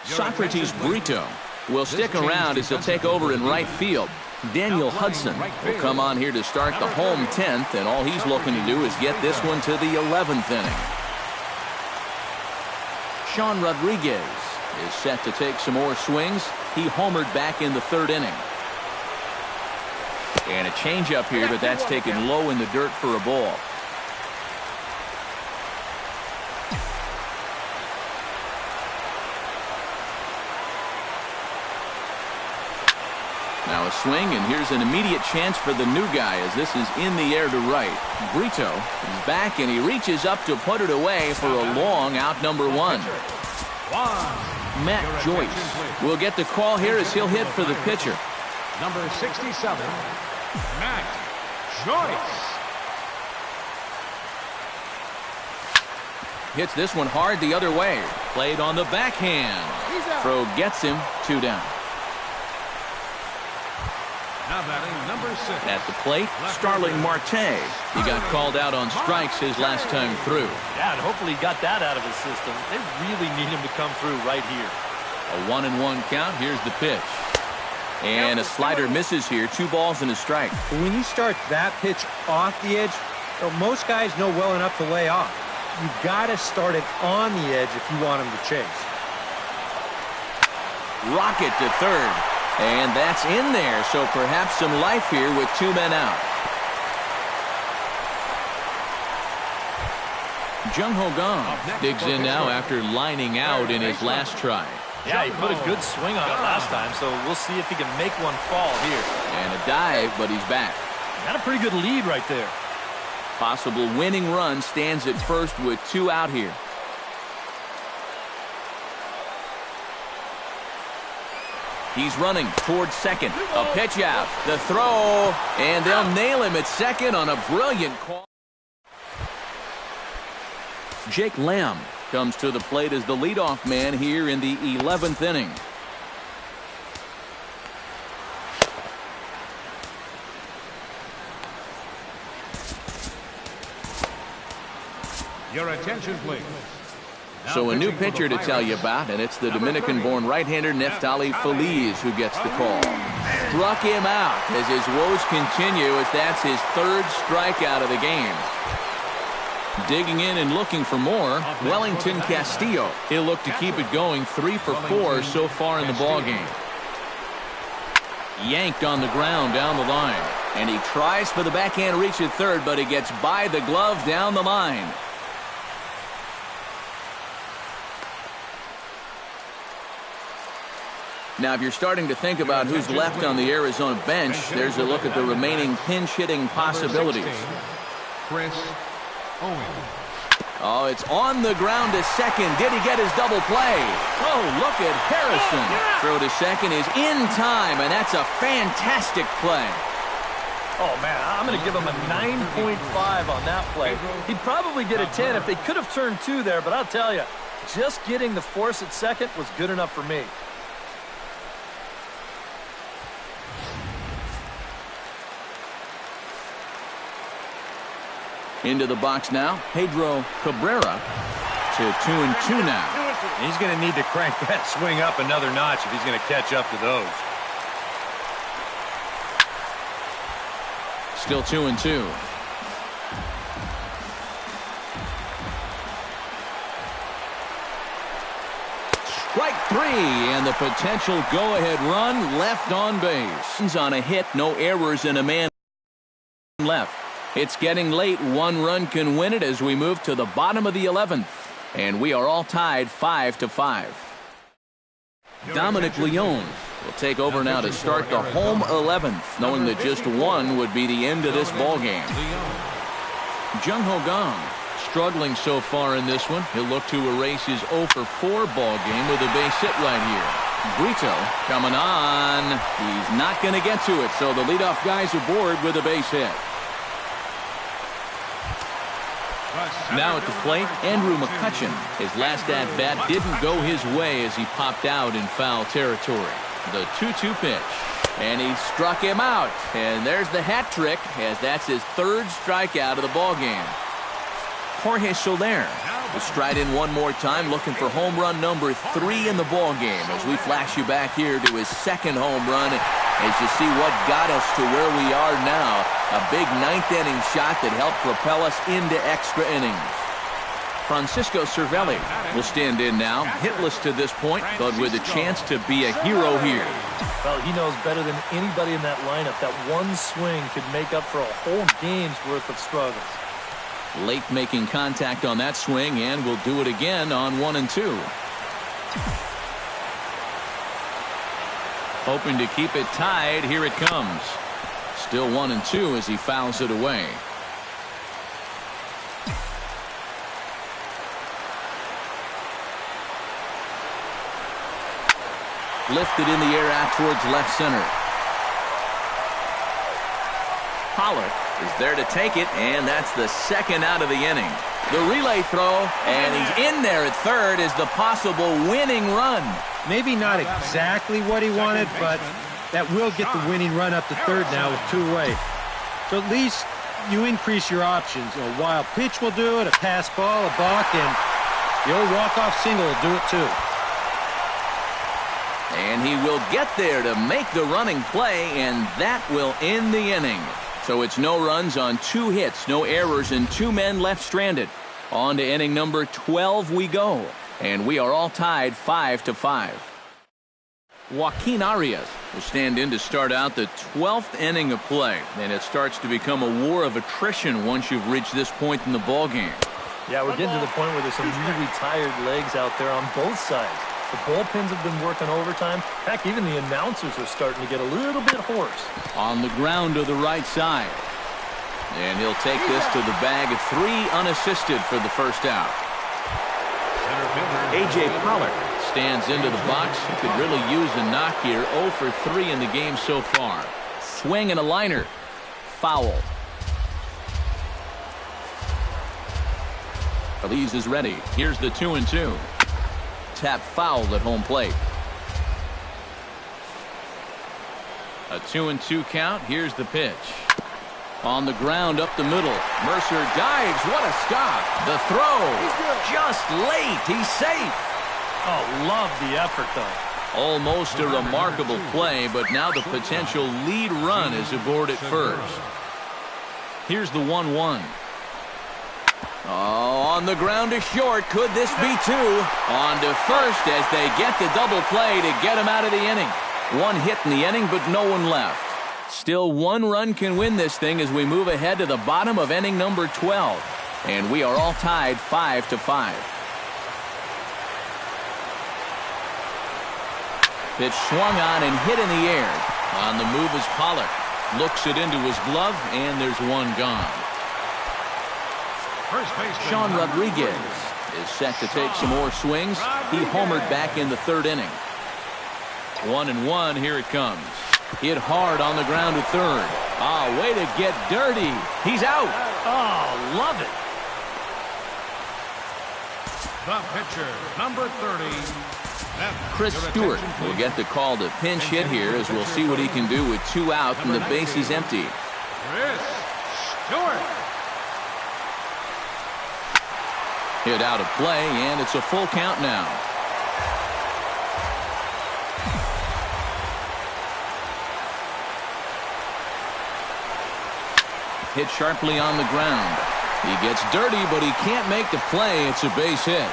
Socrates Brito will stick around as he'll take over in right field. Daniel Hudson will come on here to start the home 10th, and all he's looking to do is get this one to the 11th inning. Sean Rodriguez is set to take some more swings. He homered back in the 3rd inning. And a changeup here, but that's taken low in the dirt for a ball. Now a swing, and here's an immediate chance for the new guy as this is in the air to right. Brito is back, and he reaches up to put it away for a long out number 1. Matt Joyce will get the call here as he'll hit for the pitcher. Number 67, Matt Joyce. Hits this one hard the other way. Played on the backhand. Throw gets him. 2 down. Now batting number 6. At the plate, Starling Marte. He got called out on strikes his last time through. Yeah, and hopefully he got that out of his system. They really need him to come through right here. A 1-1 count. Here's the pitch. And a slider misses here. 2 balls and a strike. When you start that pitch off the edge, most guys know well enough to lay off. You've got to start it on the edge if you want him to chase. Rocket to third. And that's in there, so perhaps some life here with 2 men out. Jung Ho Gong digs in now after lining out in his last try. Yeah, he put a good swing on it last time, so we'll see if he can make one fall here. And a dive, but he's back. Got a pretty good lead right there. Possible winning run stands at first with 2 out here. He's running towards second. A pitch out. The throw. And they'll nail him at second on a brilliant call. Jake Lamb comes to the plate as the leadoff man here in the 11th inning. Your attention, please. So a new pitcher to tell you about, and it's the Dominican-born right-hander Neftali Feliz who gets the call. Struck him out as his woes continue as that's his 3rd strikeout of the game. Digging in and looking for more, Wellington Castillo. He'll look to keep it going. 3 for 4 so far in the ballgame. Yanked on the ground down the line. And he tries for the backhand reach at third, but he gets by the glove down the line. Now, if you're starting to think about who's left on the Arizona bench, there's a look at the remaining pinch-hitting possibilities. Chris Owen. Oh, it's on the ground to second. Did he get his double play? Oh, look at Harrison. Throw to second is in time, and that's a fantastic play. Oh, man, I'm going to give him a 9.5 on that play. He'd probably get a 10 if they could have turned 2 there, but I'll tell you, just getting the force at second was good enough for me. Into the box now, Pedro Cabrera to 2-2 now. He's going to need to crank that swing up another notch if he's going to catch up to those. Still 2-2. Strike three, and the potential go-ahead run left on base. On a hit, no errors, and a man left. It's getting late. One run can win it as we move to the bottom of the 11th. And we are all tied 5-5. Dominic Leone will take over now to start the home 11th, knowing that just one would be the end of this ball game. Jung Ho Kang struggling so far in this one. He'll look to erase his 0-for-4 ball game with a base hit right here. Brito coming on. He's not going to get to it, so the leadoff guys aboard with a base hit. Now at the plate, Andrew McCutchen. His last at-bat didn't go his way as he popped out in foul territory. The 2-2 pitch. And he struck him out. And there's the hat trick, as that's his third strikeout of the ball game. Jorge Soler will stride in one more time, looking for home run number 3 in the ball game as we flash you back here to his second home run as you see what got us to where we are now. A big 9th inning shot that helped propel us into extra innings. Francisco Cervelli will stand in now, hitless to this point, but with a chance to be a hero here. Well, he knows better than anybody in that lineup that one swing could make up for a whole game's worth of struggles. Late making contact on that swing, and will do it again on 1 and 2. Hoping to keep it tied. Here it comes. Still 1 and 2 as he fouls it away. Lifted in the air out towards left center. Pollard is there to take it, and that's the second out of the inning. The relay throw, and he's in there at third is the possible winning run. Maybe not exactly what he wanted, but that will get the winning run up to third now with 2 away. So at least you increase your options. A wild pitch will do it, a pass ball, a balk, and the old walk-off single will do it too. And he will get there to make the running play, and that will end the inning. So it's no runs on 2 hits, no errors, and 2 men left stranded. On to inning number 12 we go, and we are all tied 5-5. Joaquin Arias will stand in to start out the 12th inning of play, and it starts to become a war of attrition once you've reached this point in the ballgame. Yeah, we're getting to the point where there's some really tired legs out there on both sides. The bullpens have been working overtime. Heck, even the announcers are starting to get a little bit hoarse. On the ground to the right side. And he'll take this to the bag of 3 unassisted for the first out. A.J. Pollard stands into the box. He could really use a knock here. 0 for 3 in the game so far. Swing and a liner. Foul. Feliz is ready. Here's the 2-2. Tap foul at home plate. A 2-2 count. Here's the pitch. On the ground up the middle. Mercer dives. What a stop. The throw. Just late. He's safe. Oh, love the effort, though. Almost a remarkable play, but now the potential lead run is aboard at first. Here's the 1-1. Oh, on the ground to short. Could this be 2? On to first as they get the double play to get him out of the inning. 1 hit in the inning, but no one left. Still 1 run can win this thing as we move ahead to the bottom of inning number 12. And we are all tied 5-5. Pitch swung on and hit in the air. On the move is Pollard. Looks it into his glove, and there's 1 gone. Sean Rodriguez is set to take some more swings. He homered back in the 3rd inning. 1-1, here it comes. Hit hard on the ground to 3rd. Ah, way to get dirty. He's out. Oh, love it. The pitcher, number 30. Chris Stewart will get the call to pinch hit here as we'll see what he can do with 2 out and the bases empty. Chris Stewart. Hit out of play, and it's a full count now. hit sharply on the ground. He gets dirty, but he can't make the play. It's a base hit.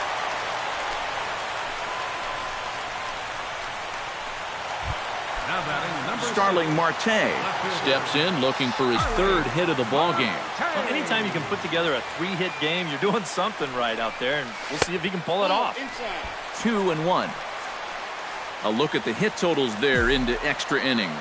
Now batting number Starling 6. Marte steps in looking for his third hit of the ball game. Well, anytime you can put together a 3-hit game, you're doing something right out there, and we'll see if he can pull it off. 2-1. A look at the hit totals there into extra innings.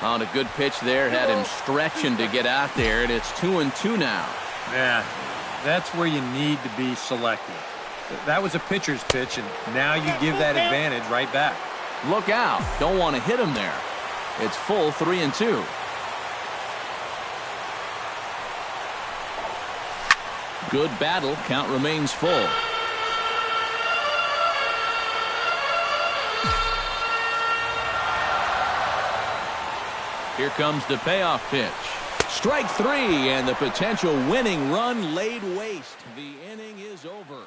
On a good pitch there, had him stretching to get out there, and it's 2-2 now. Yeah, that's where you need to be selective. That was a pitcher's pitch, and now you give that advantage right back. Look out. Don't want to hit him there. It's full 3-2. Good battle. Count remains full. Here comes the payoff pitch. Strike 3, and the potential winning run laid waste. The inning is over.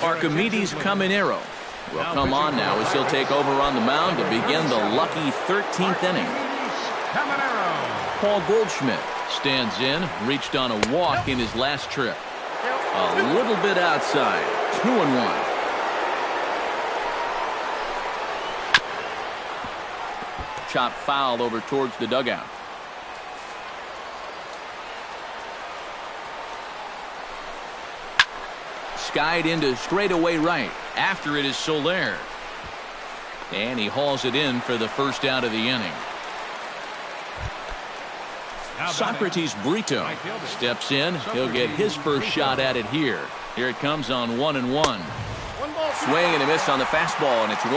Archimedes Caminero will come on now as he'll take over on the mound to begin the lucky 13th inning. Paul Goldschmidt stands in, reached on a walk in his last trip. A little bit outside, 2-1. Chop foul over towards the dugout. Skied into straightaway right. After it is Soler. And he hauls it in for the first out of the inning. Socrates Brito steps in. He'll get his first shot at it here. Here it comes on 1-1. Swing and a miss on the fastball, and it's 1-2.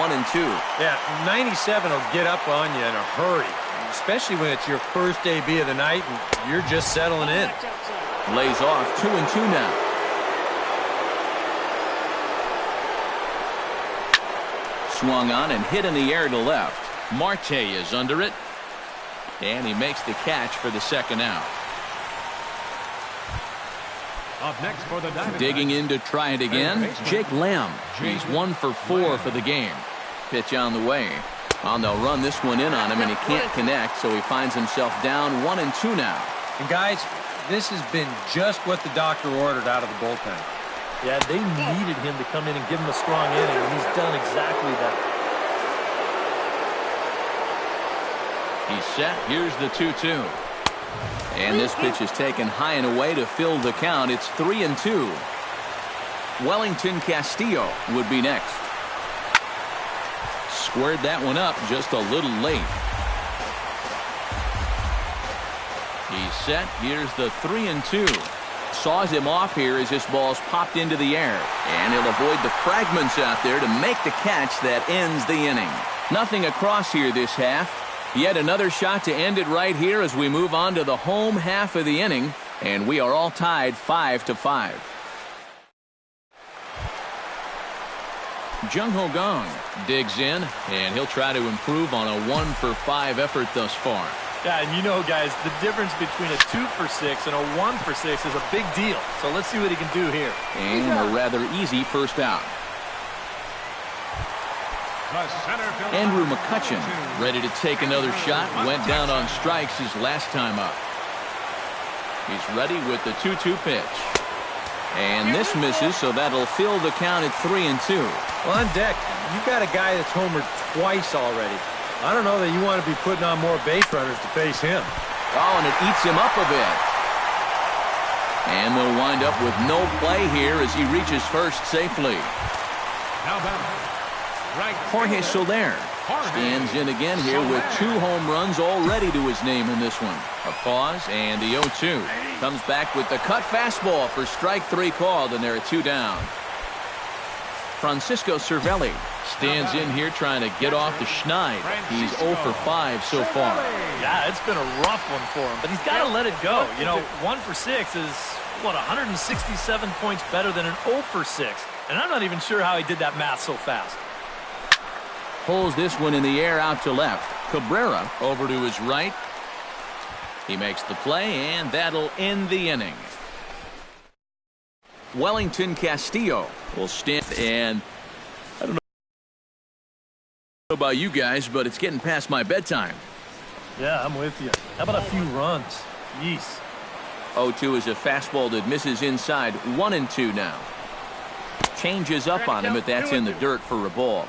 Yeah, 97 will get up on you in a hurry, especially when it's your first AB of the night and you're just settling in. Lays off 2-2 now. Swung on and hit in the air to left. Marte is under it. And he makes the catch for the second out. Up next for the Diamondbacks. Digging in to try it again, Jake Lamb. He's 1 for 4 for the game. Pitch on the way. And they'll run this one in on him, and he can't connect, so he finds himself down 1-2 now. And guys, this has been just what the doctor ordered out of the bullpen. Yeah, they needed him to come in and give him a strong inning, and he's done exactly that. He's set. Here's the 2-2. And this pitch is taken high and away to fill the count. It's 3-2. Wellington Castillo would be next. Squared that one up just a little late. He's set. Here's the 3-2. Saws him off here as this ball's popped into the air. And he'll avoid the fragments out there to make the catch that ends the inning. Nothing across here this half. Yet another shot to end it right here as we move on to the home half of the inning. And we are all tied 5-5. Jung Ho Gong digs in, and he'll try to improve on a 1 for 5 effort thus far. Yeah, and you know, guys, the difference between a 2 for 6 and a 1 for 6 is a big deal. So let's see what he can do here. And a rather easy first out. Andrew McCutchen ready to take another shot. Went down on strikes his last time up. He's ready with the 2-2 pitch. And this misses, so that'll fill the count at 3-2. Well, on deck, you got a guy that's homered twice already. I don't know that you want to be putting on more base runners to face him. Oh, and it eats him up a bit. And they'll wind up with no play here as he reaches first safely. Now back. Jorge Soler stands in again here with 2 home runs already to his name in this one. A pause and the 0-2. Comes back with the cut fastball for strike 3 called, and there are 2 down. Francisco Cervelli stands in here trying to get off the schneid. He's 0 for 5 so far. Yeah, it's been a rough one for him, but he's got to let it go. You know, 1 for 6 is, what, 167 points better than an 0 for 6. And I'm not even sure how he did that math so fast. Pulls this one in the air out to left. Cabrera over to his right. He makes the play, and that'll end the inning. Wellington Castillo will stand, and I don't know about you guys, but it's getting past my bedtime. Yeah, I'm with you. How about a few runs? Yeesh. 0-2 is a fastball that misses inside. 1-2 now. Changes up on him, but that's in the dirt for a ball.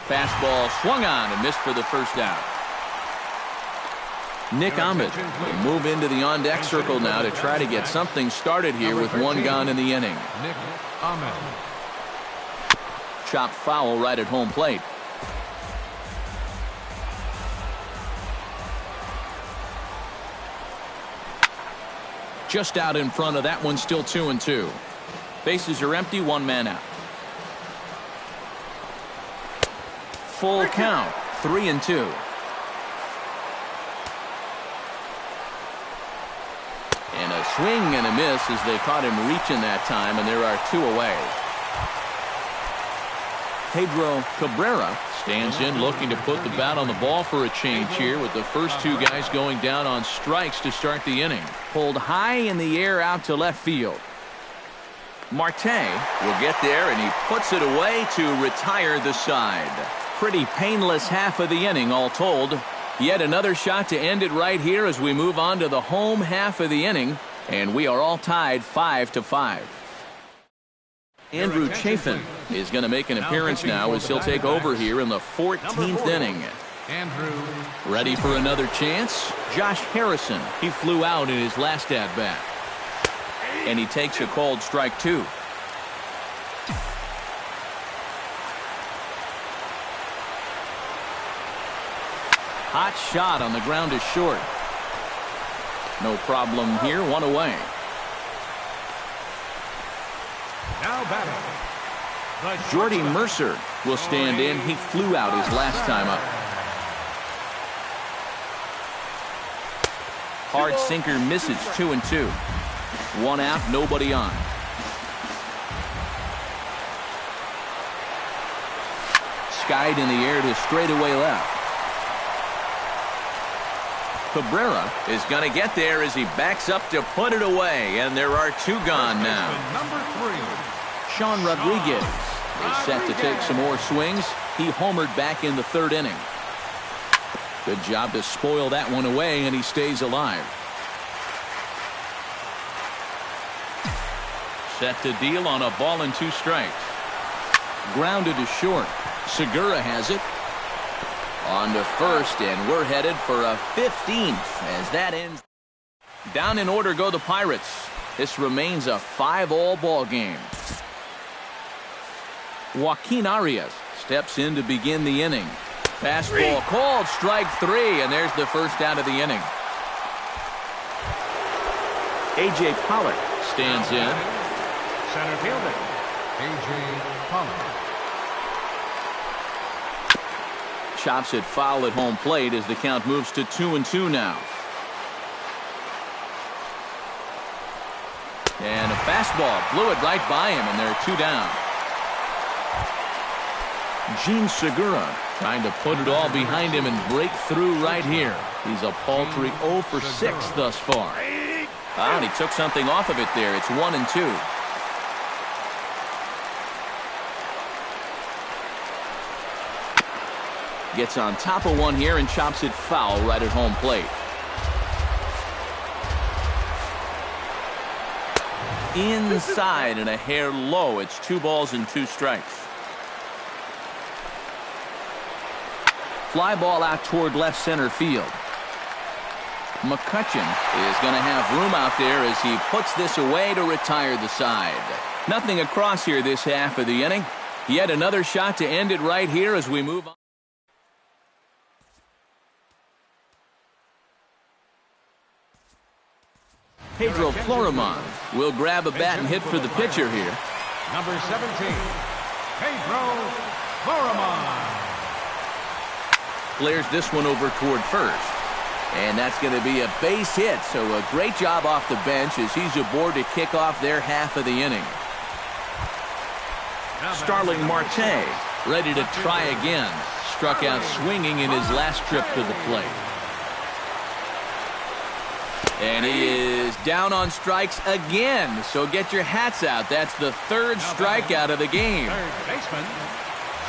Fastball swung on and missed for the first out. Nick Ahmed will move into the on-deck circle now to try to get something started here with 1 gone in the inning. Nick Ahmed. Chopped foul right at home plate. Just out in front of that one, still 2-2. Bases are empty, 1 man out. Full count, 3-2. And a swing and a miss as they caught him reaching that time, and there are 2 away. Pedro Cabrera stands in, looking to put the bat on the ball for a change here, with the first two guys going down on strikes to start the inning. Pulled high in the air out to left field. Marte will get there, and he puts it away to retire the side. Pretty painless half of the inning, all told. Yet another shot to end it right here as we move on to the home half of the inning, and we are all tied 5-5. Andrew Chafin is going to make an appearance now as he'll take over here in the 14th inning. Ready for another chance? Josh Harrison. He flew out in his last at-bat. And he takes a called strike two. Hot shot on the ground is short. No problem here, one away. Now batting, Jordy Mercer will stand in. He flew out his last time up. Hard sinker misses, 2-2. One out, nobody on. Skied in the air to straightaway left. Cabrera is going to get there as he backs up to put it away, and there are two gone now. number 3. Sean Rodriguez is set to take some more swings. He homered back in the third inning. Good job to spoil that one away, and he stays alive. Set to deal on a ball and 2 strikes. Grounded to short. Segura has it. On to first, and we're headed for a 15th as that ends. Down in order go the Pirates. This remains a 5-all ball game. Joaquin Arias steps in to begin the inning. Fastball called, strike 3, and there's the first out of the inning. A.J. Pollock stands in. Center fielding, A.J. Pollock. Chops it foul at home plate as the count moves to 2-2 now. And a fastball blew it right by him, and there are 2 down. Gene Segura trying to put it all behind him and break through right here. He's a paltry 0 for 6 thus far. And he took something off of it there. It's 1-2. Gets on top of one here and chops it foul right at home plate. Inside and a hair low. It's 2 balls and 2 strikes. Fly ball out toward left center field. McCutchen is going to have room out there as he puts this away to retire the side. Nothing across here this half of the inning. Yet another shot to end it right here as we move on. Pedro Florimon will grab a bat and hit for the pitcher here. Number 17, Pedro Florimon. Flares this one over toward first. And that's going to be a base hit, so a great job off the bench as he's aboard to kick off their half of the inning. Starling Marte ready to try again. Struck out swinging in his last trip to the plate. And he is down on strikes again, so get your hats out. That's the 3rd strikeout of the game. Third baseman,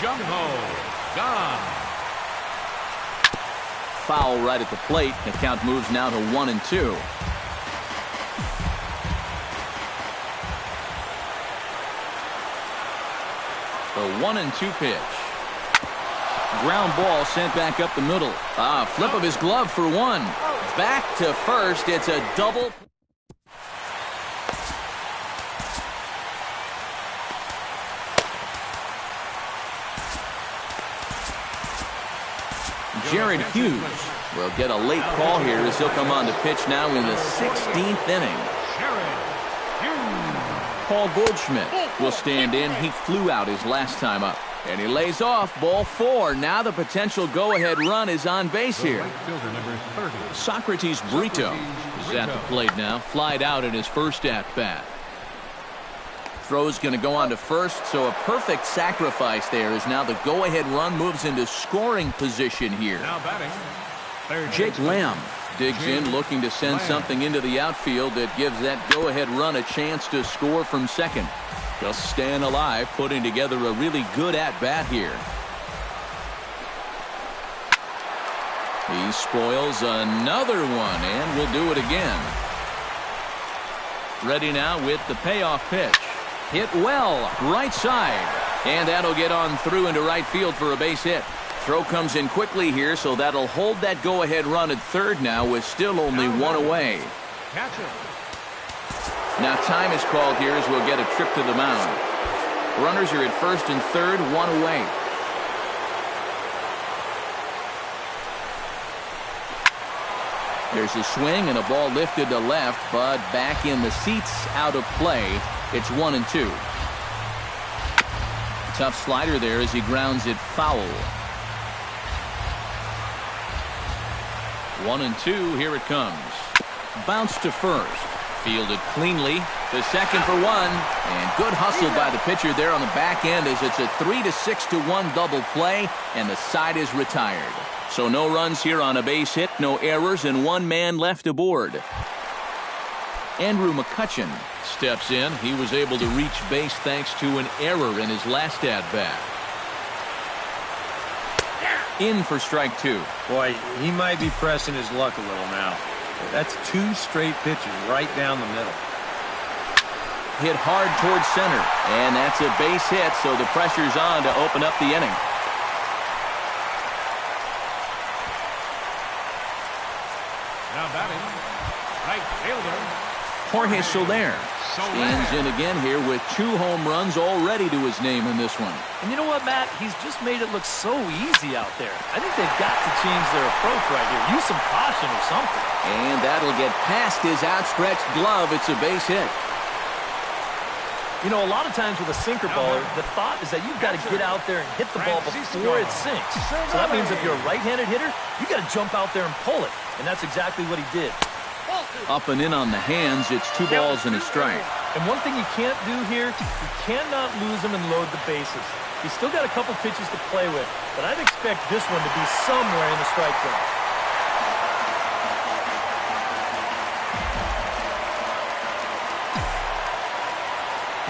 Jumbo Gun. Foul right at the plate. The count moves now to 1-2. The 1-2 pitch. Ground ball sent back up the middle. Flip of his glove for 1. Back to first. It's a double. Jared Hughes will get a late call here as he'll come on to pitch now in the 16th inning. Paul Goldschmidt will stand in. He flew out his last time up. And he lays off, ball 4. Now the potential go-ahead run is on base here. Socrates Brito is at the plate now. Flied out in his first at-bat. Throw's going to go on to first, so a perfect sacrifice there as now the go-ahead run moves into scoring position here. Now batting, third Jake baseman, Lamb digs in, looking to send something into the outfield that gives that go-ahead run a chance to score from second. Just staying alive, putting together a really good at-bat here. He spoils another one, and will do it again. Ready now with the payoff pitch. Hit well, right side. And that'll get on through into right field for a base hit. Throw comes in quickly here, so that'll hold that go-ahead run at third now with still only one away. catcher. Now time is called here as we'll get a trip to the mound. Runners are at first and third, one away. There's a swing and a ball lifted to left, but back in the seats, out of play. It's 1-2. Tough slider there as he grounds it foul. 1-2, here it comes. Bounce to first. Fielded cleanly. To second for one. And good hustle by the pitcher there on the back end as it's a 3-6-1 double play, and the side is retired. So no runs here on a base hit, no errors, and one man left aboard. Andrew McCutchen steps in. He was able to reach base thanks to an error in his last at-bat. In for strike two. Boy, he might be pressing his luck a little now. That's two straight pitches right down the middle. Hit hard towards center, and that's a base hit, so the pressure's on to open up the inning. Now batting, right fielder, Jorge Soler stands in again here with 2 home runs already to his name in this one. And you know what, Matt? He's just made it look so easy out there. I think they've got to change their approach right here. Use some caution or something. And that'll get past his outstretched glove. It's a base hit. You know, a lot of times with a sinker baller, the thought is that you've got to get out there and hit the ball before it sinks. So that means if you're a right-handed hitter, you've got to jump out there and pull it. And that's exactly what he did. Up and in on the hands, it's 2 balls and a strike. And one thing you can't do here, you cannot lose him and load the bases. He's still got a couple pitches to play with, but I'd expect this one to be somewhere in the strike zone.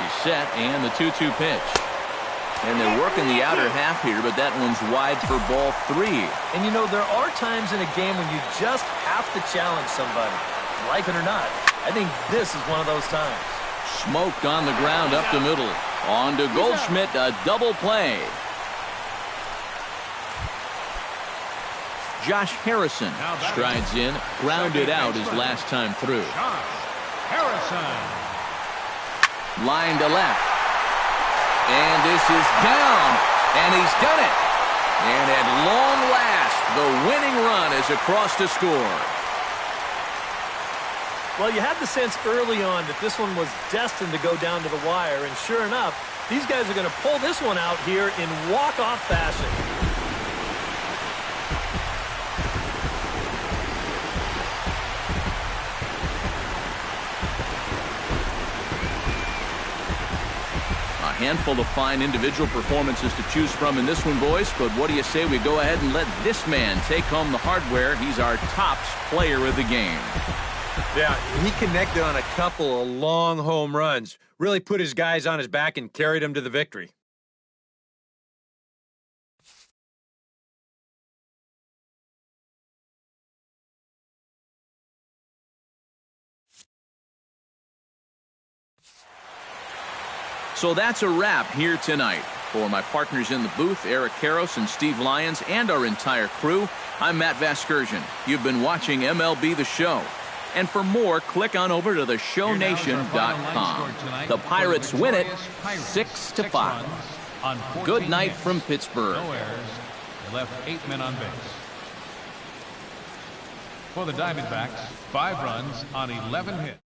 He's set, and the 2-2 pitch. And they're working the outer half here, but that one's wide for ball 3. And you know, there are times in a game when you just have to challenge somebody. Like it or not, I think this is one of those times. Smoked on the ground up the middle. On to Goldschmidt, a double play. Josh Harrison strides in, grounded out his last time through. Josh Harrison. Line to left. And this is down, and he's done it. And at long last, the winning run is across to score. Well, you had the sense early on that this one was destined to go down to the wire, and sure enough, these guys are going to pull this one out here in walk-off fashion. A handful of fine individual performances to choose from in this one, boys, but what do you say we go ahead and let this man take home the hardware? He's our tops player of the game. Yeah, he connected on a couple of long home runs. Really put his guys on his back and carried them to the victory. So that's a wrap here tonight. For my partners in the booth, Eric Karros and Steve Lyons, and our entire crew, I'm Matt Vasgersian. You've been watching MLB The Show. And for more, click on over to theshownation.com. The Pirates win it 6-5. Good night from Pittsburgh. No errors. They left 8 men on base. For the Diamondbacks, 5 runs on 11 hits.